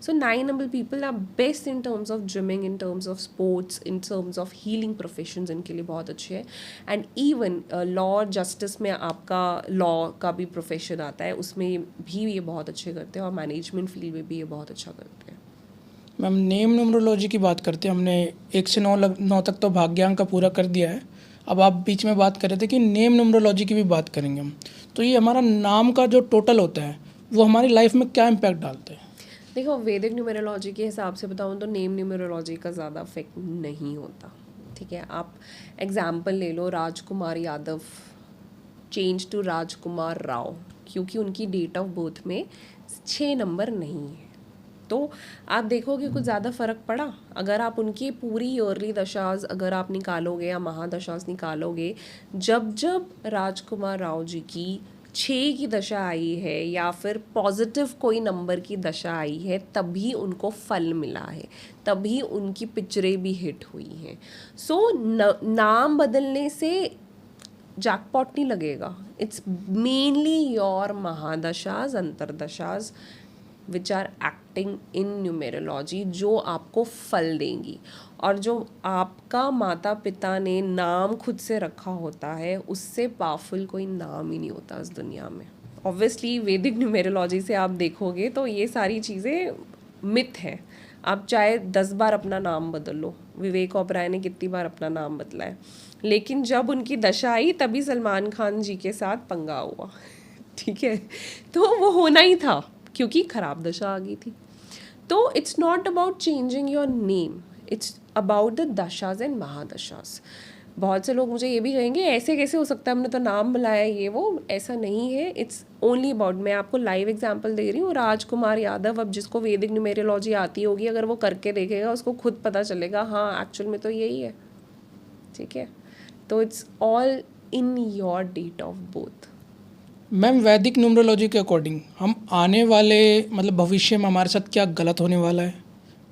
So 9 number people are best in terms of gyming, in terms of sports, in terms of healing professions, इनके लिए बहुत अच्छे हैं। एंड इवन लॉ और जस्टिस में आपका लॉ का भी प्रोफेशन आता है, उसमें भी ये बहुत अच्छे करते हैं, और मैनेजमेंट फील्ड में भी ये बहुत अच्छा करते हैं। मैम नेम न्यूमरोलॉजी की बात करते हैं, हमने 1 से 9 तक तो भाग्यांक का पूरा कर दिया है। अब आप बीच में बात कर रहे थे कि नेम न्यूमरोलॉजी की भी बात करेंगे हम, तो ये हमारा नाम का जो टोटल होता है वो हमारी लाइफ में क्या इम्पैक्ट डालता है? देखो, वैदिक न्यूमरोलॉजी के हिसाब से बताऊँ तो नेम न्यूमरोलॉजी का ज़्यादा इफेक्ट नहीं होता, ठीक है। आप एग्जाम्पल ले लो, राजकुमार यादव चेंज टू राजकुमार राव, क्योंकि उनकी डेट ऑफ बर्थ में 6 नंबर नहीं है, तो आप देखोगे कुछ ज़्यादा फ़र्क पड़ा। अगर आप उनकी पूरी ईयरली दशाज अगर आप निकालोगे या महादशास निकालोगे, जब जब राजकुमार राव जी की 6 की दशा आई है या फिर पॉजिटिव कोई नंबर की दशा आई है, तभी उनको फल मिला है, तभी उनकी पिक्चरें भी हिट हुई हैं। सो नाम बदलने से जैकपॉट नहीं लगेगा. It's mainly your mahadashas, antardashas which are acting in numerology, जो आपको फल देंगी. और जो आपका माता पिता ने नाम खुद से रखा होता है, उससे पावरफुल कोई नाम ही नहीं होता इस दुनिया में. ऑब्वियसली वैदिक न्यूमेरोलॉजी से आप देखोगे तो ये सारी चीज़ें मिथ है. आप चाहे 10 बार अपना नाम बदल लो, विवेक ओबराय ने कितनी बार अपना नाम बदला है, लेकिन जब उनकी दशा आई तभी सलमान खान जी के साथ पंगा हुआ. ठीक है, तो वो होना ही था क्योंकि खराब दशा आ गई थी. तो it's not about changing your name, it's about the dashas and mahadashas. बहुत से लोग मुझे ये भी कहेंगे ऐसे कैसे हो सकता है, हमने तो नाम बुलाया, ये वो. ऐसा नहीं है. इट्स ओनली अबाउट, मैं आपको लाइव एग्जांपल दे रही हूँ. राजकुमार यादव, अब जिसको वैदिक न्यूमेरोलॉजी आती होगी, अगर वो करके देखेगा उसको खुद पता चलेगा हाँ एक्चुअल में तो यही है. ठीक है, तो it's all in your date of birth. Ma'am Vedic numerology के अकॉर्डिंग हम आने वाले मतलब भविष्य में हमारे साथ क्या गलत होने वाला है,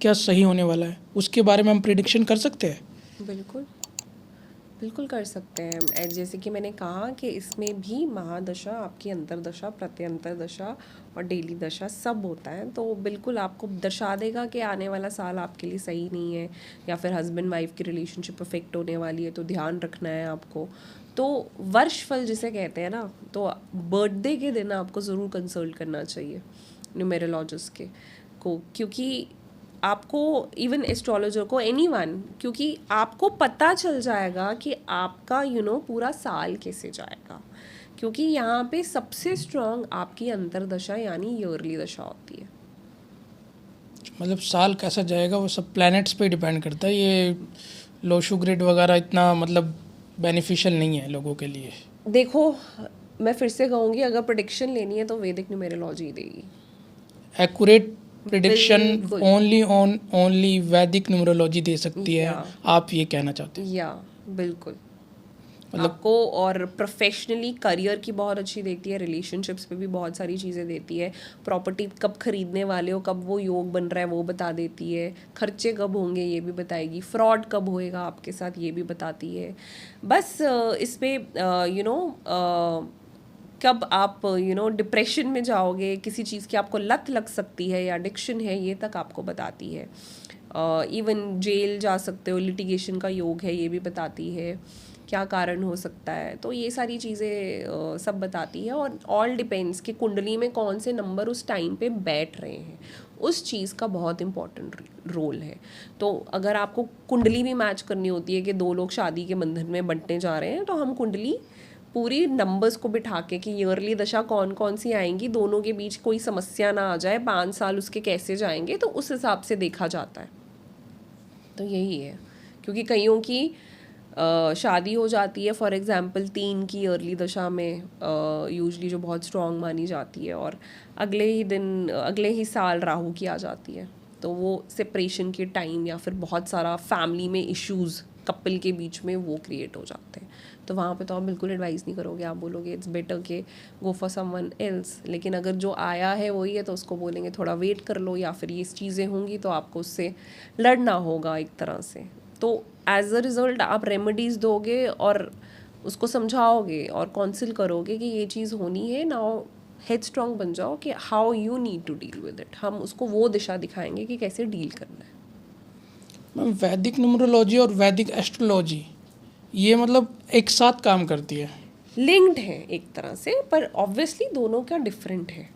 क्या सही होने वाला है, उसके बारे में हम प्रिडिक्शन कर सकते हैं? बिल्कुल बिल्कुल कर सकते हैं. जैसे कि मैंने कहा कि इसमें भी महादशा, आपकी अंतरदशा, प्रत्यंतर दशा और डेली दशा सब होता है. तो बिल्कुल आपको दर्शा देगा कि आने वाला साल आपके लिए सही नहीं है, या फिर हस्बैंड वाइफ की रिलेशनशिप परफेक्ट होने वाली है, तो ध्यान रखना है आपको. तो वर्ष फल जिसे कहते हैं ना, तो बर्थडे के दिन आपको ज़रूर कंसल्ट करना चाहिए न्यूमेरोलॉजिस्ट को, क्योंकि आपको, इवन एस्ट्रोलॉजर को, एनीवन, क्योंकि आपको पता चल जाएगा कि आपका पूरा साल कैसे जाएगा. क्योंकि यहाँ पे सबसे स्ट्रॉन्ग आपकी अंतरदशा यानी ईयरली दशा होती है. मतलब साल कैसा जाएगा वो सब प्लैनेट्स पे डिपेंड करता है. ये लोशो ग्रिड वगैरह इतना मतलब बेनिफिशियल नहीं है लोगों के लिए. देखो, मैं फिर से कहूँगी, अगर प्रेडिक्शन लेनी है तो वैदिक न्यूमेरोलॉजी देगी. एक्यूरेट प्रिडिक्शन बिल्कुल. ओनली वैदिक न्यूमरोलॉजी दे सकती है, या आप ये कहना चाहते हैं? या बिल्कुल. मतलब आपको और प्रोफेशनली करियर की बहुत अच्छी देखती है, रिलेशनशिप्स पे भी बहुत सारी चीज़ें देती है, प्रॉपर्टी कब खरीदने वाले हो, कब वो योग बन रहा है वो बता देती है, खर्चे कब होंगे ये भी बताएगी, फ्रॉड कब होएगा आपके साथ ये भी बताती है. बस इस पे कब आप डिप्रेशन में जाओगे, किसी चीज़ की आपको लत लग सकती है या एडिक्शन है, ये तक आपको बताती है. इवन जेल जा सकते हो, लिटिगेशन का योग है, ये भी बताती है, क्या कारण हो सकता है. तो ये सारी चीज़ें सब बताती है. और ऑल डिपेंड्स कि कुंडली में कौन से नंबर उस टाइम पे बैठ रहे हैं, उस चीज़ का बहुत इंपॉर्टेंट रोल है. तो अगर आपको कुंडली भी मैच करनी होती है कि दो लोग शादी के बंधन में बंटने जा रहे हैं, तो हम कुंडली पूरी नंबर्स को बिठा के कि ईयरली दशा कौन कौन सी आएंगी, दोनों के बीच कोई समस्या ना आ जाए, 5 साल उसके कैसे जाएंगे, तो उस हिसाब से देखा जाता है. तो यही है. क्योंकि कईयों की शादी हो जाती है फॉर एग्जांपल 3 की अर्ली दशा में, यूजली जो बहुत स्ट्रॉन्ग मानी जाती है, और अगले ही साल राहु की आ जाती है. तो वो सेपरेशन के टाइम या फिर बहुत सारा फैमिली में इश्यूज़ कपल के बीच में वो क्रिएट हो जाते हैं. तो वहाँ पे तो आप बिल्कुल एडवाइस नहीं करोगे, आप बोलोगे इट्स बेटर के गो फॉर समवन एल्स. लेकिन अगर जो आया है वही है तो उसको बोलेंगे थोड़ा वेट कर लो, या फिर ये चीज़ें होंगी तो आपको उससे लड़ना होगा एक तरह से. तो एज अ रिज़ल्ट आप रेमेडीज़ दोगे और उसको समझाओगे और काउंसिल करोगे कि ये चीज़ होनी है. नाउ हेड स्ट्रॉन्ग बन जाओ कि how you need to deal with it. हम उसको वो दिशा दिखाएंगे कि कैसे डील करना है. मैम वैदिक न्यूमरोलॉजी और वैदिक एस्ट्रोलॉजी ये मतलब एक साथ काम करती है? लिंक्ड है एक तरह से, पर ऑब्वियसली दोनों का डिफरेंट है,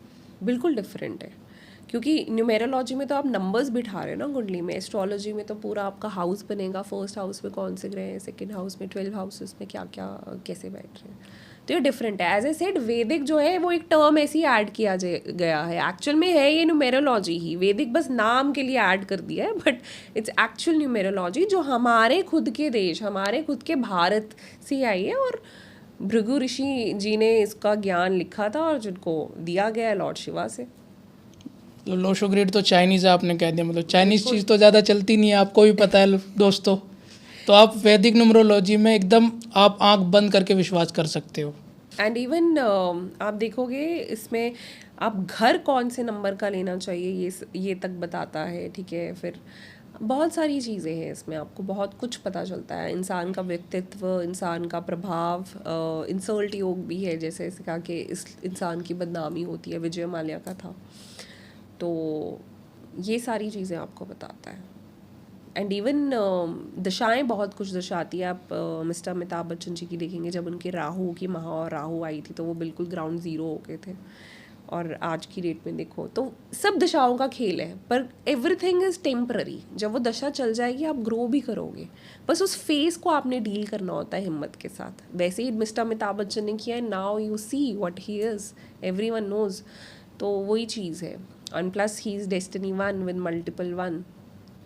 बिल्कुल डिफरेंट है. क्योंकि न्यूमेरोलॉजी में तो आप नंबर्स बिठा रहे हो ना कुंडली में, एस्ट्रोलॉजी में तो पूरा आपका हाउस बनेगा, फर्स्ट हाउस में कौन से ग्रह हैं, सेकंड हाउस में, 12 हाउसेस में क्या क्या कैसे बैठ रहे हैं. तो ये डिफरेंट है. एज ए सेड, वैदिक जो है वो एक टर्म ऐसे ही ऐड किया गया है, एक्चुअल में है ये न्यूमेरोलॉजी ही. वैदिक बस नाम के लिए ऐड कर दिया है, बट इट्स एक्चुअल न्यूमेरोलॉजी जो हमारे खुद के देश, हमारे खुद के भारत से आई है. और भृगु ऋषि जी ने इसका ज्ञान लिखा था और जिनको दिया गया है लॉर्ड शिवा से. लोशो ग्रिड तो चाइनीज़ है आपने कह दिया, मतलब चाइनीज़ चीज़ तो ज़्यादा चलती नहीं है, आपको भी पता है दोस्तों. तो आप वैदिक न्यूमरोलॉजी में एकदम आप आंख बंद करके विश्वास कर सकते हो. एंड इवन आप देखोगे इसमें आप घर कौन से नंबर का लेना चाहिए ये तक बताता है. ठीक है, फिर बहुत सारी चीज़ें हैं इसमें, आपको बहुत कुछ पता चलता है, इंसान का व्यक्तित्व, इंसान का प्रभाव। इंसल्ट योग भी है, जैसे कहा कि इस इंसान की बदनामी होती है, विजय माल्या का था। तो ये सारी चीज़ें आपको बताता है। एंड इवन दशाएं बहुत कुछ दर्शाती है। आप मिस्टर अमिताभ बच्चन जी की देखेंगे, जब उनके राहु की महा और राहु आई थी तो वो बिल्कुल ग्राउंड ज़ीरो हो गए थे, और आज की डेट में देखो तो सब दशाओं का खेल है, पर एवरीथिंग इज़ टेम्पररी। जब वो दशा चल जाएगी आप ग्रो भी करोगे, बस उस फेस को आपने डील करना होता है हिम्मत के साथ। वैसे ही मिस्टर अमिताभ बच्चन ने किया है, now you see what he is, everyone knows. तो वही चीज़ है। And plus he is destiny one with multiple one,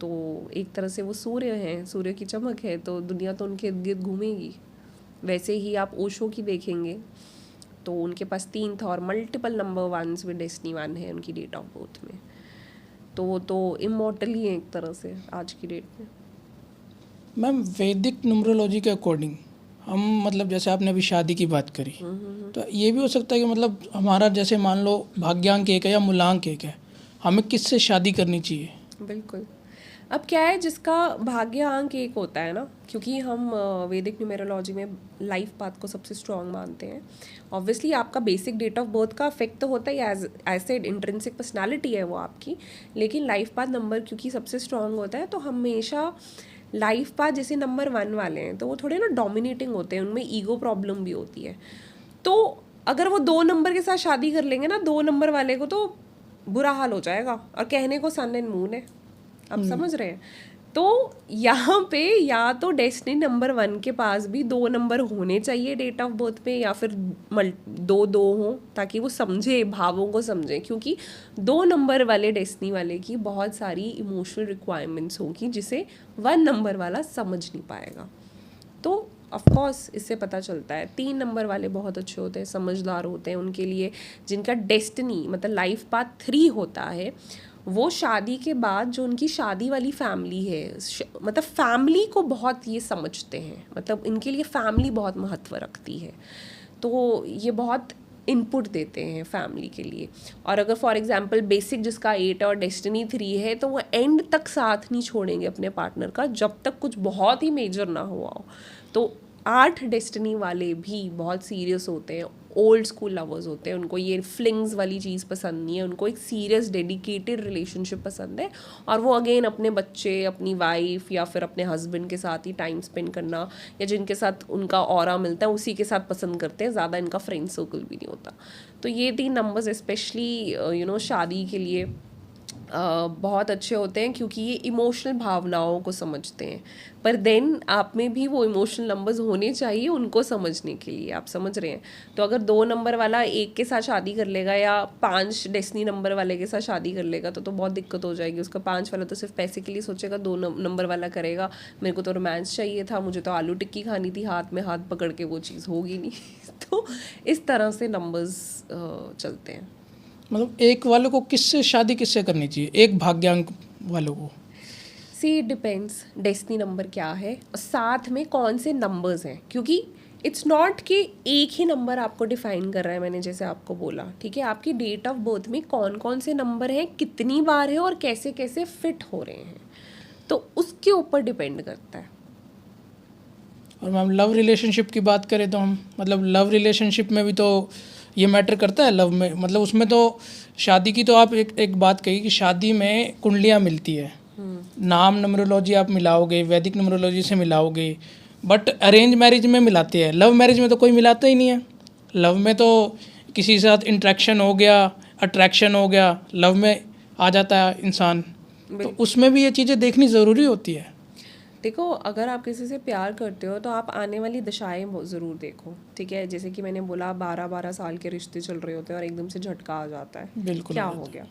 तो एक तरह से वो सूर्य हैं, सूर्य की चमक है, तो दुनिया तो उनके इर्द गिर्द घूमेगी। वैसे ही आप ओशो की देखेंगे तो उनके पास 3 था और multiple number ones with destiny one है उनकी डेट ऑफ बर्थ में। तो वो तो इमॉर्टल ही है एक तरह से आज की डेट में। मैम वैदिक न्यूमरोलॉजी के अकॉर्डिंग हम मतलब जैसे आपने अभी शादी की बात करी, तो ये भी हो सकता है कि मतलब हमारा जैसे मान लो भाग्यांक एक है या मूलांक एक है, हमें किससे शादी करनी चाहिए? बिल्कुल। अब क्या है, जिसका भाग्य अंक एक होता है ना, क्योंकि हम वैदिक न्यूमेरोलॉजी में लाइफ पाथ को सबसे स्ट्रॉन्ग मानते हैं। ऑब्वियसली आपका बेसिक डेट ऑफ बर्थ का अफेक्ट तो होता ही, एज सेड इंट्रिंसिक पर्सनालिटी है वो आपकी, लेकिन लाइफ पाथ नंबर क्योंकि सबसे स्ट्रॉन्ग होता है, तो हमेशा लाइफ पाथ जैसे नंबर 1 वाले हैं तो वो थोड़े ना डोमिनेटिंग होते हैं, उनमें ईगो प्रॉब्लम भी होती है। तो अगर वो 2 नंबर के साथ शादी कर लेंगे ना, 2 नंबर वाले को तो बुरा हाल हो जाएगा, और कहने को सन एंड मून है, आप समझ रहे हैं। तो यहाँ पे या तो डेस्टिनी नंबर 1 के पास भी 2 नंबर होने चाहिए डेट ऑफ बर्थ पे, या फिर 2 हो, ताकि वो समझे, भावों को समझे, क्योंकि 2 नंबर वाले डेस्टिनी वाले की बहुत सारी इमोशनल रिक्वायरमेंट्स होगी जिसे 1 नंबर वाला समझ नहीं पाएगा। तो ऑफ कोर्स इससे पता चलता है 3 नंबर वाले बहुत अच्छे होते हैं, समझदार होते हैं। उनके लिए जिनका डेस्टिनी मतलब लाइफ पाथ 3 होता है, वो शादी के बाद जो उनकी शादी वाली फैमिली है, मतलब फैमिली को बहुत ये समझते हैं, मतलब इनके लिए फैमिली बहुत महत्व रखती है, तो ये बहुत इनपुट देते हैं फैमिली के लिए। और अगर फॉर एग्जांपल बेसिक जिसका 8 और डेस्टिनी 3 है, तो वो एंड तक साथ नहीं छोड़ेंगे अपने पार्टनर का जब तक कुछ बहुत ही मेजर ना हुआ हो। तो 8 डेस्टिनी वाले भी बहुत सीरियस होते हैं, ओल्ड स्कूल लवर्स होते हैं, उनको ये फ्लिंग्स वाली चीज़ पसंद नहीं है, उनको एक सीरियस डेडिकेटेड रिलेशनशिप पसंद है। और वो अगेन अपने बच्चे, अपनी वाइफ या फिर अपने हस्बैंड के साथ ही टाइम स्पेंड करना, या जिनके साथ उनका ऑरा मिलता है उसी के साथ पसंद करते हैं, ज़्यादा इनका फ्रेंड सर्कल भी नहीं होता। तो ये 3 नंबर्स स्पेशली शादी के लिए बहुत अच्छे होते हैं, क्योंकि ये इमोशनल भावनाओं को समझते हैं। पर देन आप में भी वो इमोशनल नंबर्स होने चाहिए उनको समझने के लिए, आप समझ रहे हैं। तो अगर 2 नंबर वाला एक के साथ शादी कर लेगा या 5 डेस्टिनी नंबर वाले के साथ शादी कर लेगा तो बहुत दिक्कत हो जाएगी। उसका 5 वाला तो सिर्फ पैसे के लिए सोचेगा, 2 नंबर वाला करेगा मेरे को तो रोमांस चाहिए था, मुझे तो आलू टिक्की खानी थी, हाथ में हाथ पकड़ के वो चीज़ होगी नहीं। तो इस तरह से नंबर्स चलते हैं। मतलब एक वाले को किससे शादी किससे करनी चाहिए, एक भाग्यांक वालों को? सी डिपेंड्स डेस्टिनी नंबर क्या है और साथ में कौन से नंबर्स हैं, क्योंकि इट्स नॉट कि एक ही नंबर आपको डिफाइन कर रहा है। मैंने जैसे आपको बोला, ठीक है, आपकी डेट ऑफ बर्थ में कौन कौन से नंबर हैं, कितनी बार है और कैसे कैसे फिट हो रहे हैं, तो उसके ऊपर डिपेंड करता है। और मैम लव रिलेशनशिप की बात करें तो हम मतलब लव रिलेशनशिप में भी तो ये मैटर करता है। लव में मतलब उसमें तो शादी की तो आप एक बात कही कि शादी में कुंडलियाँ मिलती है, नाम न्यूमरोलॉजी आप मिलाओगे, वैदिक न्यूमरोलॉजी से मिलाओगे, बट अरेंज मैरिज में मिलाते हैं, लव मैरिज में तो कोई मिलाता ही नहीं है। लव में तो किसी के साथ इंट्रैक्शन हो गया, अट्रैक्शन हो गया, लव में आ जाता है इंसान, तो उसमें भी ये चीज़ें देखनी ज़रूरी होती है। देखो, अगर आप किसी से प्यार करते हो तो आप आने वाली दशाएं ज़रूर देखो, ठीक है। जैसे कि मैंने बोला 12-12 साल के रिश्ते चल रहे होते हैं और एकदम से झटका आ जाता है, बिल्कुल क्या हो गया,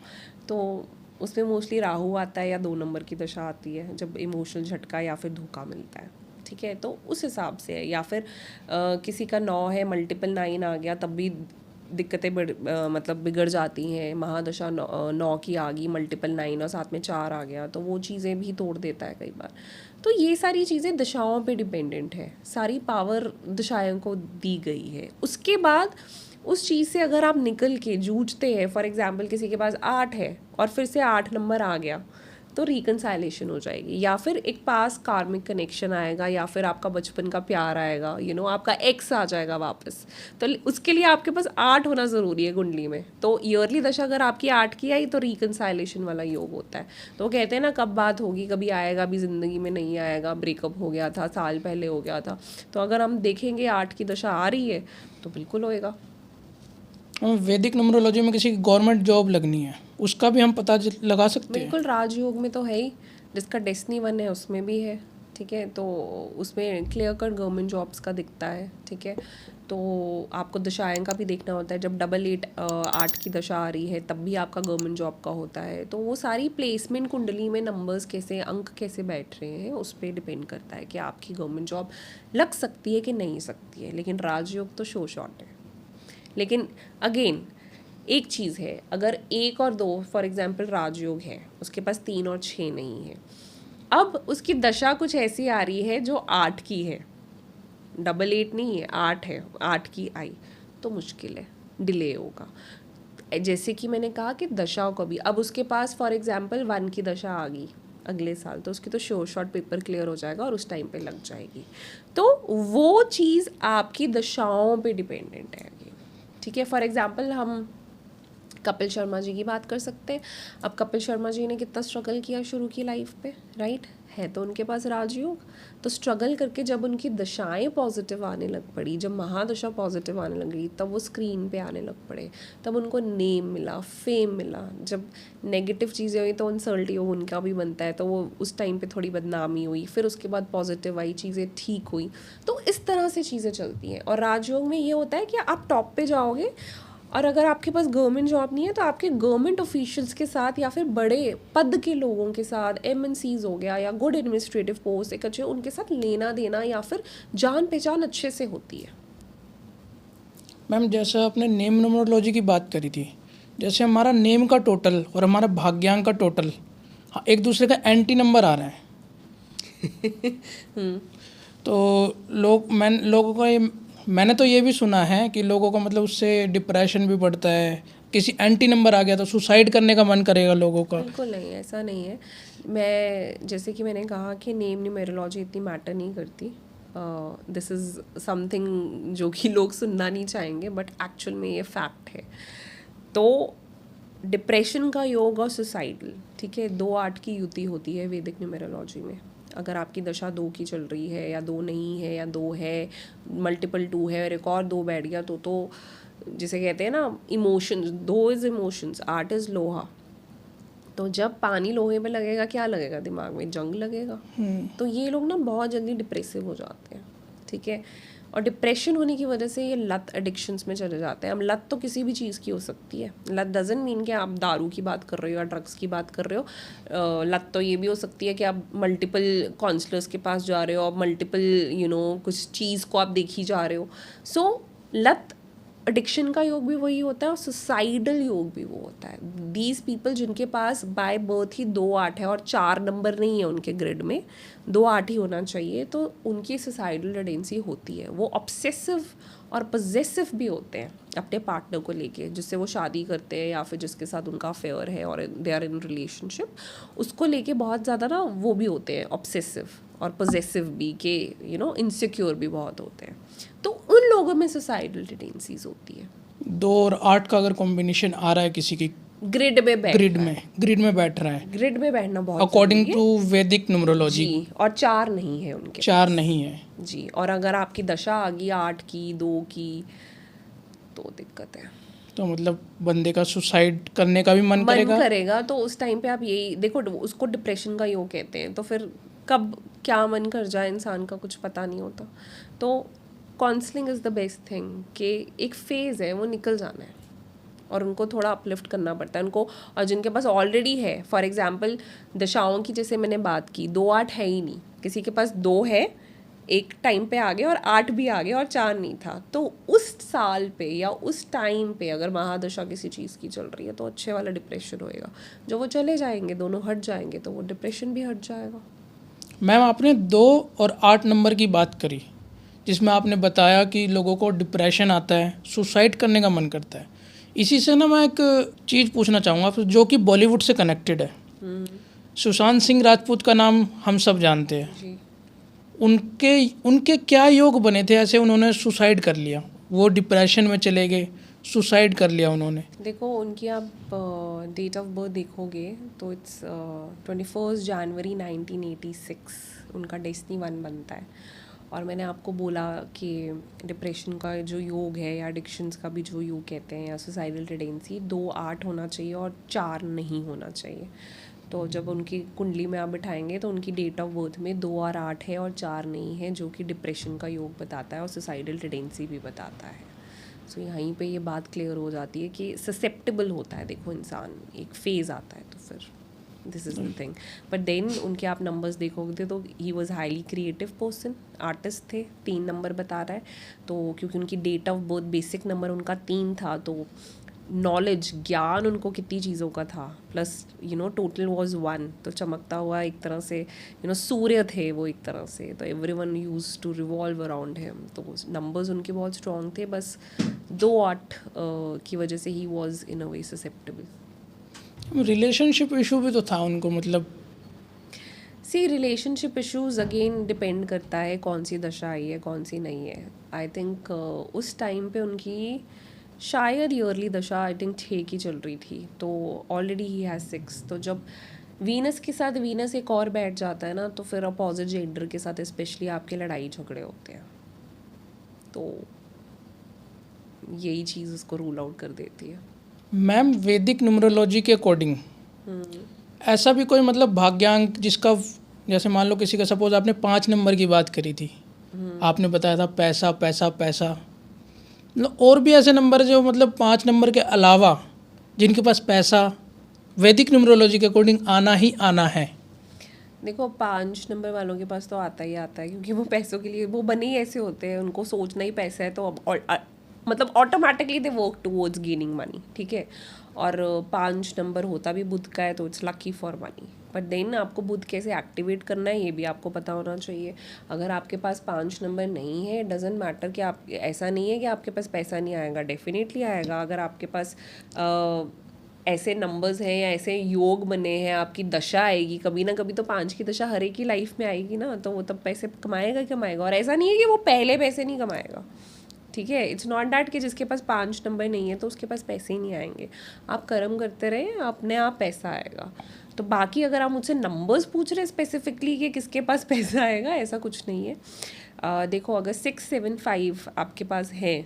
तो उसमें मोस्टली राहु आता है या 2 नंबर की दशा आती है जब इमोशनल झटका या फिर धोखा मिलता है, ठीक है। तो उस हिसाब से है, या फिर किसी का 9 है मल्टीपल 9 आ गया तब भी दिक्कतें मतलब बिगड़ जाती हैं। महादशा 9 की आ गई, मल्टीपल 9 और साथ में 4 आ गया, तो वो चीज़ें भी तोड़ देता है कई बार। तो ये सारी चीज़ें दशाओं पे डिपेंडेंट है, सारी पावर दशाओं को दी गई है। उसके बाद उस चीज़ से अगर आप निकल के जूझते हैं, फॉर एग्जांपल किसी के पास 8 है और फिर से 8 नंबर आ गया, तो रिकनसाइलेशन हो जाएगी, या फिर एक पास कार्मिक कनेक्शन आएगा, या फिर आपका बचपन का प्यार आएगा, आपका एक्स आ जाएगा वापस। तो उसके लिए आपके पास 8 होना ज़रूरी है कुंडली में। तो ईयरली दशा अगर आपकी 8 की आई तो रिकनसाइलेशन वाला योग होता है। तो वो कहते हैं ना, कब बात होगी, कभी आएगा भी ज़िंदगी में, नहीं आएगा, ब्रेकअप हो गया था, साल पहले हो गया था। तो अगर हम देखेंगे 8 की दशा आ रही है तो बिल्कुल होएगा। वैदिक न्यूमरोलॉजी में किसी की गवर्नमेंट जॉब लगनी है, उसका भी हम पता लगा सकते हैं? बिल्कुल, राजयोग में तो है ही, जिसका डेस्टिनी 1 है उसमें भी है, ठीक है। तो उसमें क्लियर कट गवर्नमेंट जॉब्स का दिखता है, ठीक है। तो आपको दशाएं का भी देखना होता है, जब 8 की दशा आ रही है तब भी आपका गवर्नमेंट जॉब का होता है। तो वो सारी प्लेसमेंट कुंडली में नंबर्स कैसे, अंक कैसे बैठ रहे हैं, उस पर डिपेंड करता है कि आपकी गवर्नमेंट जॉब लग सकती है कि नहीं सकती है। लेकिन राजयोग तो शो शॉट है। लेकिन अगेन एक चीज़ है, अगर 1 और 2 फॉर एग्जांपल राजयोग है, उसके पास 3 और 6 नहीं है, अब उसकी दशा कुछ ऐसी आ रही है जो 8 की है, 8 नहीं है, 8 है, 8 की आई, तो मुश्किल है, डिले होगा। जैसे कि मैंने कहा कि दशाओं को भी, अब उसके पास फॉर एग्जांपल 1 की दशा आ गई अगले साल, तो उसकी तो श्योर शॉट पेपर क्लियर हो जाएगा और उस टाइम पे लग जाएगी। तो वो चीज़ आपकी दशाओं पे डिपेंडेंट है, ठीक है। फॉर एग्जांपल हम कपिल शर्मा जी की बात कर सकते हैं। अब कपिल शर्मा जी ने कितना स्ट्रगल किया शुरू की लाइफ पे, राइट है, तो उनके पास राजयोग। तो स्ट्रगल करके जब उनकी दशाएं पॉजिटिव आने लग पड़ी, जब महादशा पॉजिटिव आने लग गई, तब वो स्क्रीन पे आने लग पड़े, तब उनको नेम मिला, फेम मिला। जब नेगेटिव चीज़ें हुई तो इंसल्ट योग उनका भी बनता है, तो वो उस टाइम पे थोड़ी बदनामी हुई, फिर उसके बाद पॉजिटिव आई, चीज़ें ठीक हुई। तो इस तरह से चीज़ें चलती हैं। और राजयोग में ये होता है कि आप टॉप पे जाओगे, और अगर आपके पास गवर्नमेंट जॉब नहीं है तो आपके गवर्नमेंट ऑफिशियल्स के साथ, या फिर बड़े पद के लोगों के साथ, MNCs हो गया, या गुड एडमिनिस्ट्रेटिव पोस्ट एक अच्छे, उनके साथ लेना देना या फिर जान पहचान अच्छे से होती है। मैम, जैसे आपने नेम न्यूमरोलॉजी की बात करी थी, जैसे हमारा नेम का टोटल और हमारा भाग्यांक का टोटल, हाँ, एक दूसरे का एंटी नंबर आ रहा है। तो लोगों का मैंने तो ये भी सुना है कि लोगों का मतलब उससे डिप्रेशन भी बढ़ता है, किसी एंटी नंबर आ गया तो सुसाइड करने का मन करेगा लोगों का। बिल्कुल नहीं, ऐसा नहीं है। मैं जैसे कि मैंने कहा कि नेम न्यूमेरोलॉजी इतनी मैटर नहीं करती। दिस इज़ समथिंग जो कि लोग सुनना नहीं चाहेंगे, बट एक्चुअल में ये फैक्ट है। तो डिप्रेशन का योग और सुसाइडल, ठीक है, 2-8 की युति होती है वैदिक न्यूमेरोलॉजी में। अगर आपकी दशा 2 की चल रही है, या 2 नहीं है, या 2 है, मल्टीपल 2 है और एक और 2 बैठ गया, तो जिसे कहते हैं ना इमोशंस, 2 इज़ इमोशंस, 8 इज़ लोहा। तो जब पानी लोहे पे लगेगा, क्या लगेगा दिमाग में? जंग लगेगा। तो ये लोग ना बहुत जल्दी डिप्रेसिव हो जाते हैं, ठीक है। और डिप्रेशन होने की वजह से ये लत एडिक्शंस में चले जाते हैं। अब लत तो किसी भी चीज़ की हो सकती है। लत डजंट मीन कि आप दारू की बात कर रहे हो या ड्रग्स की बात कर रहे हो। लत तो ये भी हो सकती है कि आप मल्टीपल काउंसलर्स के पास जा रहे हो, आप मल्टीपल कुछ चीज़ को आप देखी जा रहे हो। सो लत एडिक्शन का योग भी वही होता है, और सुसाइडल योग भी वो होता है। दीज पीपल जिनके पास बाय बर्थ ही 2-8 है और 4 नंबर नहीं है उनके ग्रिड में, 2-8 ही होना चाहिए, तो उनकी सुसाइडल टेंडेंसी होती है। वो ऑब्सेसिव और पजेसिव भी होते हैं अपने पार्टनर को लेके, जिससे वो शादी करते हैं या फिर जिसके साथ उनका अफेयर है और दे आर इन रिलेशनशिप, उसको लेके बहुत ज़्यादा ना वो भी होते हैं ऑब्सेसिव और पजेसिव भी, के इनसिक्योर भी बहुत होते हैं। तो उन लोगों में सुसाइडल टेंडेंसीज होती है। 2 और 8 का अगर कॉम्बिनेशन आ रहा है किसी की ग्रिड में बैठ ग्रिड में बैठ रहा है, ग्रिड में बैठना बहुत अकॉर्डिंग टू वैदिक न्यूमरोलॉजी जी, और 4 नहीं है उनके 4 नहीं है जी। और अगर आपकी दशा आ गई 8 की, 2 की, तो दिक्कत है। तो मतलब बंदे का सुसाइड करने का भी मन करेगा। तो उस टाइम पे आप यही देखो, उसको डिप्रेशन का योग कहते हैं। तो फिर कब क्या मन कर जाए इंसान का कुछ पता नहीं होता। तो counselling is the best thing, कि एक फेज़ है, वो निकल जाना है और उनको थोड़ा अपलिफ्ट करना पड़ता है उनको। और जिनके पास ऑलरेडी है, फॉर एग्जांपल दशाओं की जैसे मैंने बात की, 2-8 है ही नहीं, किसी के पास 2 है, एक टाइम पे आ गए, और 8 भी आ गए और 4 नहीं था, तो उस साल पे या उस टाइम पे अगर महादशा किसी चीज़ की चल रही है तो अच्छे वाला डिप्रेशन होएगा। जो वो चले जाएंगे, दोनों हट जाएंगे, तो वो डिप्रेशन भी हट जाएगा। मैम, आपने 2 और 8 नंबर की बात करी, जिसमें आपने बताया कि लोगों को डिप्रेशन आता है, सुसाइड करने का मन करता है। इसी से ना मैं एक चीज़ पूछना चाहूँगा जो कि बॉलीवुड से कनेक्टेड है। सुशांत सिंह राजपूत का नाम हम सब जानते हैं। जी। उनके उनके क्या योग बने थे ऐसे उन्होंने सुसाइड कर लिया, वो डिप्रेशन में चले गए, सुसाइड कर लिया उन्होंने। देखो उनकी आप डेट ऑफ बर्थ देखोगे तो इट्स 21 जनवरी 1986 उनका डेस्टिनी 1 बनता है। और मैंने आपको बोला कि डिप्रेशन का जो योग है या एडिक्शंस का भी जो योग कहते हैं या सुसाइडल टेंडेंसी 2-8 होना चाहिए और 4 नहीं होना चाहिए। तो जब उनकी कुंडली में आप बिठाएंगे तो उनकी डेट ऑफ बर्थ में 2 और 8 है और 4 नहीं है, जो कि डिप्रेशन का योग बताता है और सुसाइडल टेंडेंसी भी बताता है। सो यहीं पे ये बात क्लियर हो जाती है कि ससेप्टेबल होता है। देखो इंसान एक फेज़ आता है तो फिर this is the thing. But then उनके आप नंबर्स देखोगे तो he was highly creative person, artist थे, 3 नंबर बता रहा है। तो क्योंकि उनकी date of birth basic number उनका 3 था, तो नॉलेज ज्ञान उनको कितनी चीज़ों का था, प्लस टोटल वाज 1, तो चमकता हुआ एक तरह से सूर्य थे वो एक तरह से। तो everyone used to revolve around him. तो नंबर्स उनके बहुत स्ट्रॉन्ग थे, बस 2-8 की वजह से he was in a way susceptible. Relationship issue भी तो था उनको, मतलब see relationship issues again depend करता है कौन सी दशा आई है कौन सी नहीं है। आई थिंक उस टाइम पे उनकी शायद ईयरली दशा आई थिंक 6 की चल रही थी, तो ऑलरेडी ही हैज़ 6। तो जब वीनस के साथ वीनस एक और बैठ जाता है ना, तो फिर अपोजिट जेंडर के साथ स्पेशली आपके लड़ाई झगड़े होते हैं। तो यही चीज़ उसको रूल आउट कर देती है। मैम वैदिक न्यूमरोलॉजी के अकॉर्डिंग ऐसा भी कोई मतलब भाग्यांक जिसका, जैसे मान लो किसी का, सपोज आपने 5 नंबर की बात करी थी, आपने बताया था पैसा पैसा पैसा, मतलब और भी ऐसे नंबर जो मतलब 5 नंबर के अलावा जिनके पास पैसा वैदिक न्यूमरोलॉजी के अकॉर्डिंग आना ही आना है। देखो 5 नंबर वालों के पास तो आता ही आता है, क्योंकि वो पैसों के लिए वो बने ही ऐसे होते हैं, उनको सोचना ही पैसा है, तो अब मतलब automatically they work towards gaining money, ठीक है। और 5 नंबर होता भी बुध का है, तो it's lucky for money. But then आपको बुध कैसे एक्टिवेट करना है ये भी आपको पता होना चाहिए। अगर आपके पास 5 नंबर नहीं है, डजेंट मैटर कि आप, ऐसा नहीं है कि आपके पास पैसा नहीं आएगा, डेफिनेटली आएगा। अगर आपके पास ऐसे नंबर्स हैं या ऐसे योग बने हैं, आपकी दशा आएगी कभी ना कभी, तो 5 की दशा हर एक की लाइफ में आएगी ना, तो वो तब पैसे कमाएगा ही कमाएगा। और ऐसा नहीं है कि वो पहले पैसे नहीं कमाएगा, ठीक है। इट्स नॉट दैट कि जिसके पास 5 नंबर नहीं है तो उसके पास पैसे ही नहीं आएंगे। आप कर्म करते रहे, अपने आप पैसा आएगा। तो बाकी अगर आप मुझसे नंबर्स पूछ रहे स्पेसिफिकली कि किसके पास पैसा आएगा, ऐसा कुछ नहीं है। देखो अगर 6-7-5 आपके पास है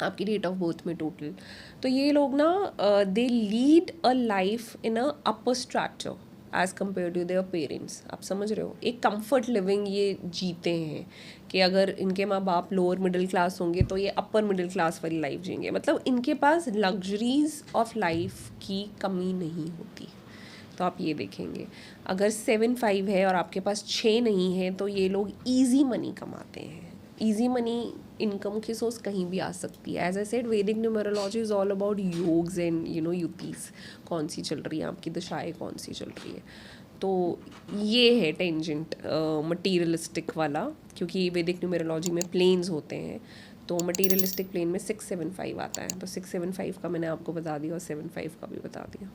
आपकी डेट ऑफ बर्थ में टोटल, तो ये लोग ना they lead a life in a upper structure as compare to their parents. आप समझ रहे हो, एक कंफर्ट लिविंग ये जीते हैं कि अगर इनके माँ बाप लोअर मिडिल क्लास होंगे तो ये अपर मिडिल क्लास वाली लाइफ जिएंगे। मतलब इनके पास लग्जरीज ऑफ लाइफ की कमी नहीं होती। तो आप ये देखेंगे अगर 7-5 है और आपके पास 6 नहीं है, तो ये लोग ईजी मनी कमाते हैं। ईजी मनी इनकम की सोर्स कहीं भी आ सकती है। As I said, Vedic numerology is all about yogas and yutis, कौन सी चल रही है आपकी दशाएं, कौन सी चल रही है। तो ये है टेंजेंट मटीरियलिस्टिक वाला, क्योंकि वैदिक न्यूमरोलॉजी में प्लेन्स होते हैं, तो मटीरियलिस्टिक प्लेन में 6-7-5 आता है। तो 6-7-5 का मैंने आपको बता दिया और 7-5 का भी बता दिया।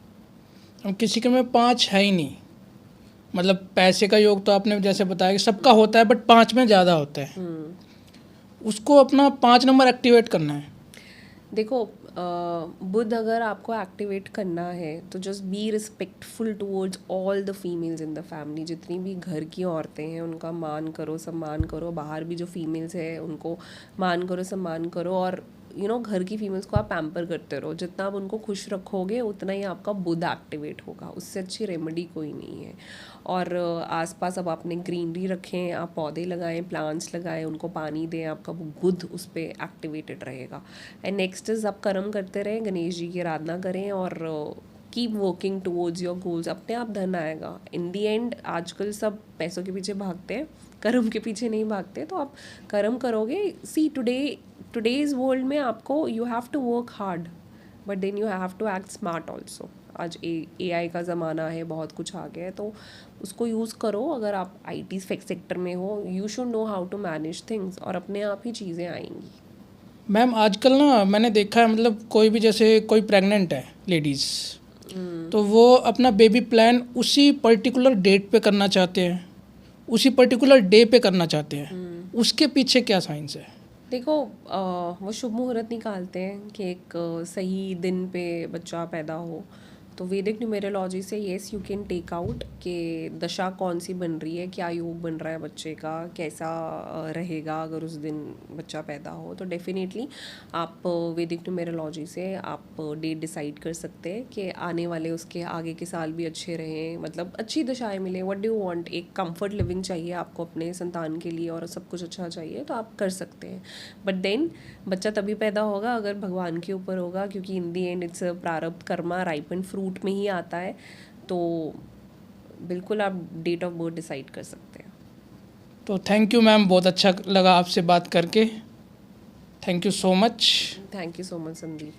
अब किसी के में 5 है ही नहीं, मतलब पैसे का योग तो आपने जैसे बताया कि सबका होता है, बट 5 में ज़्यादा होता है, उसको अपना 5 नंबर एक्टिवेट करना है। देखो बुध अगर आपको एक्टिवेट करना है तो just be respectful towards all the females in the family. जितनी भी घर की औरतें हैं उनका मान करो, सम्मान करो। बाहर भी जो फीमेल्स हैं उनको मान करो, सम्मान करो। और घर की फीमेल्स को आप पैम्पर करते रहो। जितना आप उनको खुश रखोगे उतना ही आपका बुध एक्टिवेट होगा। उससे अच्छी रेमेडी कोई नहीं है। और आसपास अब आपने ग्रीनरी रखें, आप पौधे लगाएं, प्लांट्स लगाएं, उनको पानी दें, आपका वो बुध उस पर एक्टिवेटेड रहेगा। एंड नेक्स्ट इज़ आप कर्म करते रहें, गणेश जी की आराधना करें और keep working towards your goals. अपने आप धन आएगा। इन दी एंड आजकल सब पैसों के पीछे भागते हैं, कर्म के पीछे नहीं भागते। तो आप कर्म करोगे। सी टुडेज़ वर्ल्ड में आपको you have to work hard, but then you have to act smart also. आज AI का ज़माना है, बहुत कुछ आ गया है, तो उसको यूज़ करो। अगर आप IT सेक्टर में हो, you should know how to manage things, और अपने आप ही चीज़ें आएंगी। मैम आजकल ना मैंने देखा है, मतलब कोई भी, जैसे कोई प्रेग्नेंट है लेडीज़, तो वो अपना बेबी प्लान उसी पर्टिकुलर डेट पे करना चाहते हैं, उसी पर्टिकुलर डे पे करना चाहते हैं, उसके पीछे क्या साइंस है? देखो वो शुभ मुहूर्त निकालते हैं कि एक सही दिन पे बच्चा पैदा हो। तो वैदिक न्यूमेरोलॉजी से yes you can take out कि दशा कौन सी बन रही है, क्या योग बन रहा है बच्चे का, कैसा रहेगा अगर उस दिन बच्चा पैदा हो। तो डेफिनेटली आप वैदिक न्यूमेरोलॉजी से आप डेट डिसाइड कर सकते हैं कि आने वाले उसके आगे के साल भी अच्छे रहें, मतलब अच्छी दशाएं मिलें। व्हाट डू यू वांट, एक कंफर्ट लिविंग चाहिए आपको अपने संतान के लिए और सब कुछ अच्छा चाहिए तो आप कर सकते हैं। बट देन बच्चा तभी पैदा होगा अगर भगवान के ऊपर होगा, क्योंकि इन दी एंड इट्स प्रारब्ध कर्मा राइपन फ्रूट में ही आता है। तो बिल्कुल आप डेट ऑफ बर्थ डिसाइड कर सकते हैं। तो थैंक यू मैम, बहुत अच्छा लगा आपसे बात करके। Thank you so much. Thank you so much Sandeep.